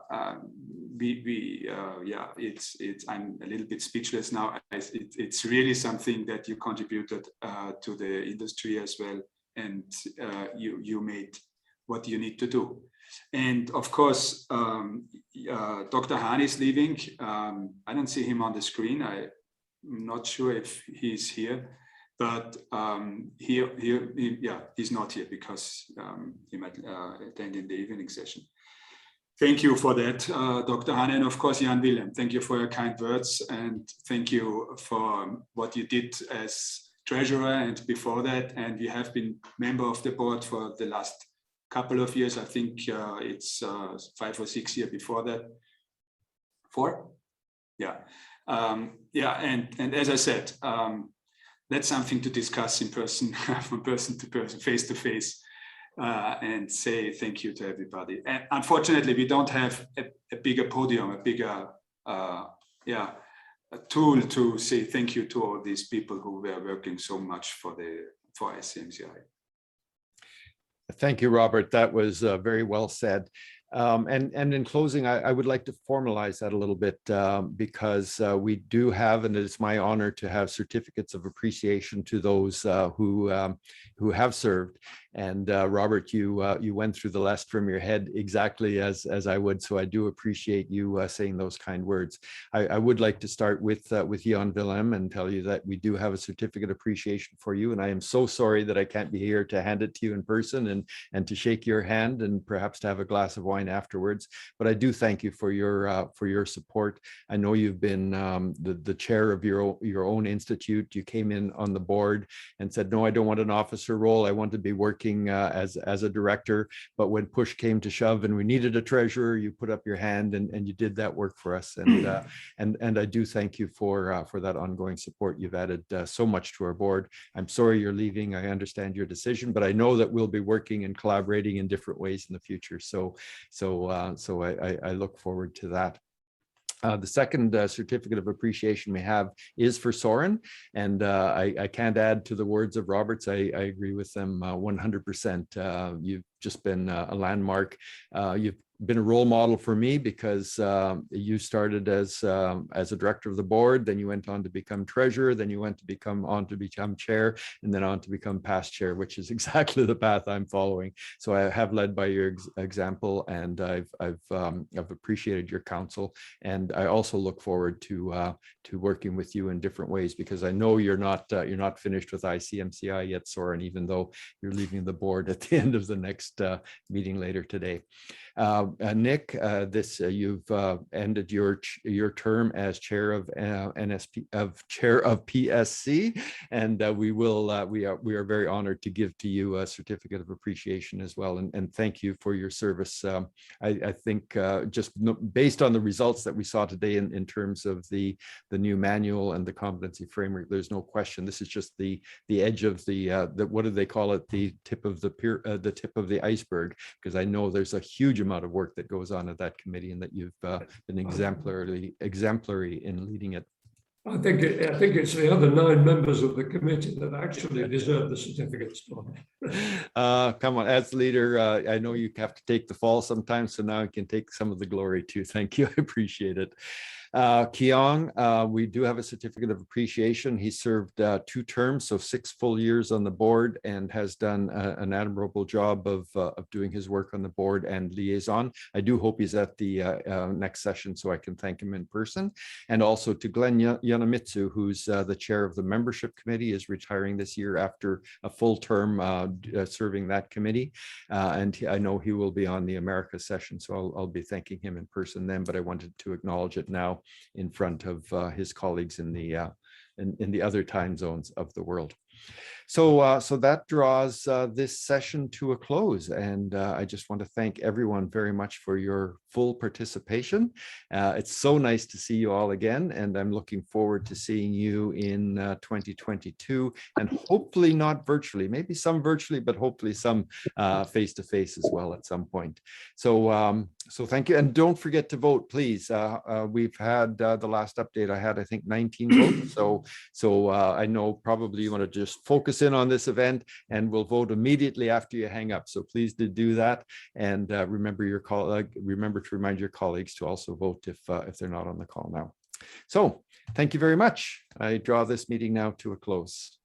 a little bit speechless now. It's really something that you contributed to the industry as well. And you made what you need to do. And of course, Dr. Hahn is leaving. I don't see him on the screen. I'm not sure if he's here, but he's not here because he might attend in the evening session. Thank you for that, Dr. Hahn, and of course, Jan Willem. Thank you for your kind words and thank you for what you did as treasurer and before that, and we have been member of the board for the last couple of years. I think it's 5 or 6 years before that. 4? Yeah. And as I said, that's something to discuss in person, from person to person, face to face, and say thank you to everybody. And unfortunately, we don't have a bigger podium, a bigger, a tool to say thank you to all these people who were working so much for ICMCI. Thank you, Robert. That was very well said. And in closing, I would like to formalize that a little bit because we do have, and it's my honor to have certificates of appreciation to those who have served. And Robert, you went through the list from your head exactly as I would. So I do appreciate you saying those kind words. I would like to start with Jan Willem and tell you that we do have a certificate of appreciation for you. And I am so sorry that I can't be here to hand it to you in person and to shake your hand and perhaps to have a glass of wine wine afterwards. But I do thank you for your support. I know you've been the chair of your own institute. You came in on the board and said, no, I don't want an officer role. I want to be working as a director. But when push came to shove and we needed a treasurer, you put up your hand and you did that work for us. And I do thank you for that ongoing support. You've added so much to our board. I'm sorry you're leaving. I understand your decision, but I know that we'll be working and collaborating in different ways in the future. So I look forward to that. The second certificate of appreciation we have is for Soren, and I can't add to the words of Roberts. I agree with them 100%. You've just been a landmark. You've been a role model for me because you started as a director of the board, then you went on to become treasurer, then you went to become chair, and then on to become past chair, which is exactly the path I'm following. So I have led by your example, and I've appreciated your counsel, and I also look forward to working with you in different ways, because I know you're not finished with ICMCI yet, Soren, even though you're leaving the board at the end of the next meeting later today. Nick, you've ended your term as chair of PSC, and we are very honored to give to you a certificate of appreciation as well, and thank you for your service. I think just based on the results that we saw today in terms of the new manual and the competency framework, there's no question this is just the edge of the what do they call it, the tip of the iceberg, because I know there's a huge amount of work that goes on at that committee, and that you've been exemplary in leading it. I think it's the other 9 members of the committee that actually deserve the certificates. Come on, as leader, I know you have to take the fall sometimes, so now I can take some of the glory too. Thank you, I appreciate it. Keong, we do have a certificate of appreciation. He served 2 terms, so 6 full years on the board, and has done an admirable job of doing his work on the board and liaison. I do hope he's at the next session so I can thank him in person. And also to Glenn Yanamitsu, who's the chair of the membership committee, is retiring this year after a full term serving that committee. And I know he will be on the America session, so I'll be thanking him in person then, but I wanted to acknowledge it now in front of his colleagues in the other time zones of the world. So that draws this session to a close, and I just want to thank everyone very much for your full participation. It's so nice to see you all again, and I'm looking forward to seeing you in 2022, and hopefully not virtually, maybe some virtually, but hopefully some face-to-face as well at some point. So thank you, and don't forget to vote, please. We've had the last update I had, I think 19 votes. So I know probably you want to just focus in on this event, and we'll vote immediately after you hang up. So please do that, and remember to remind your colleagues to also vote if they're not on the call now. So thank you very much. I draw this meeting now to a close.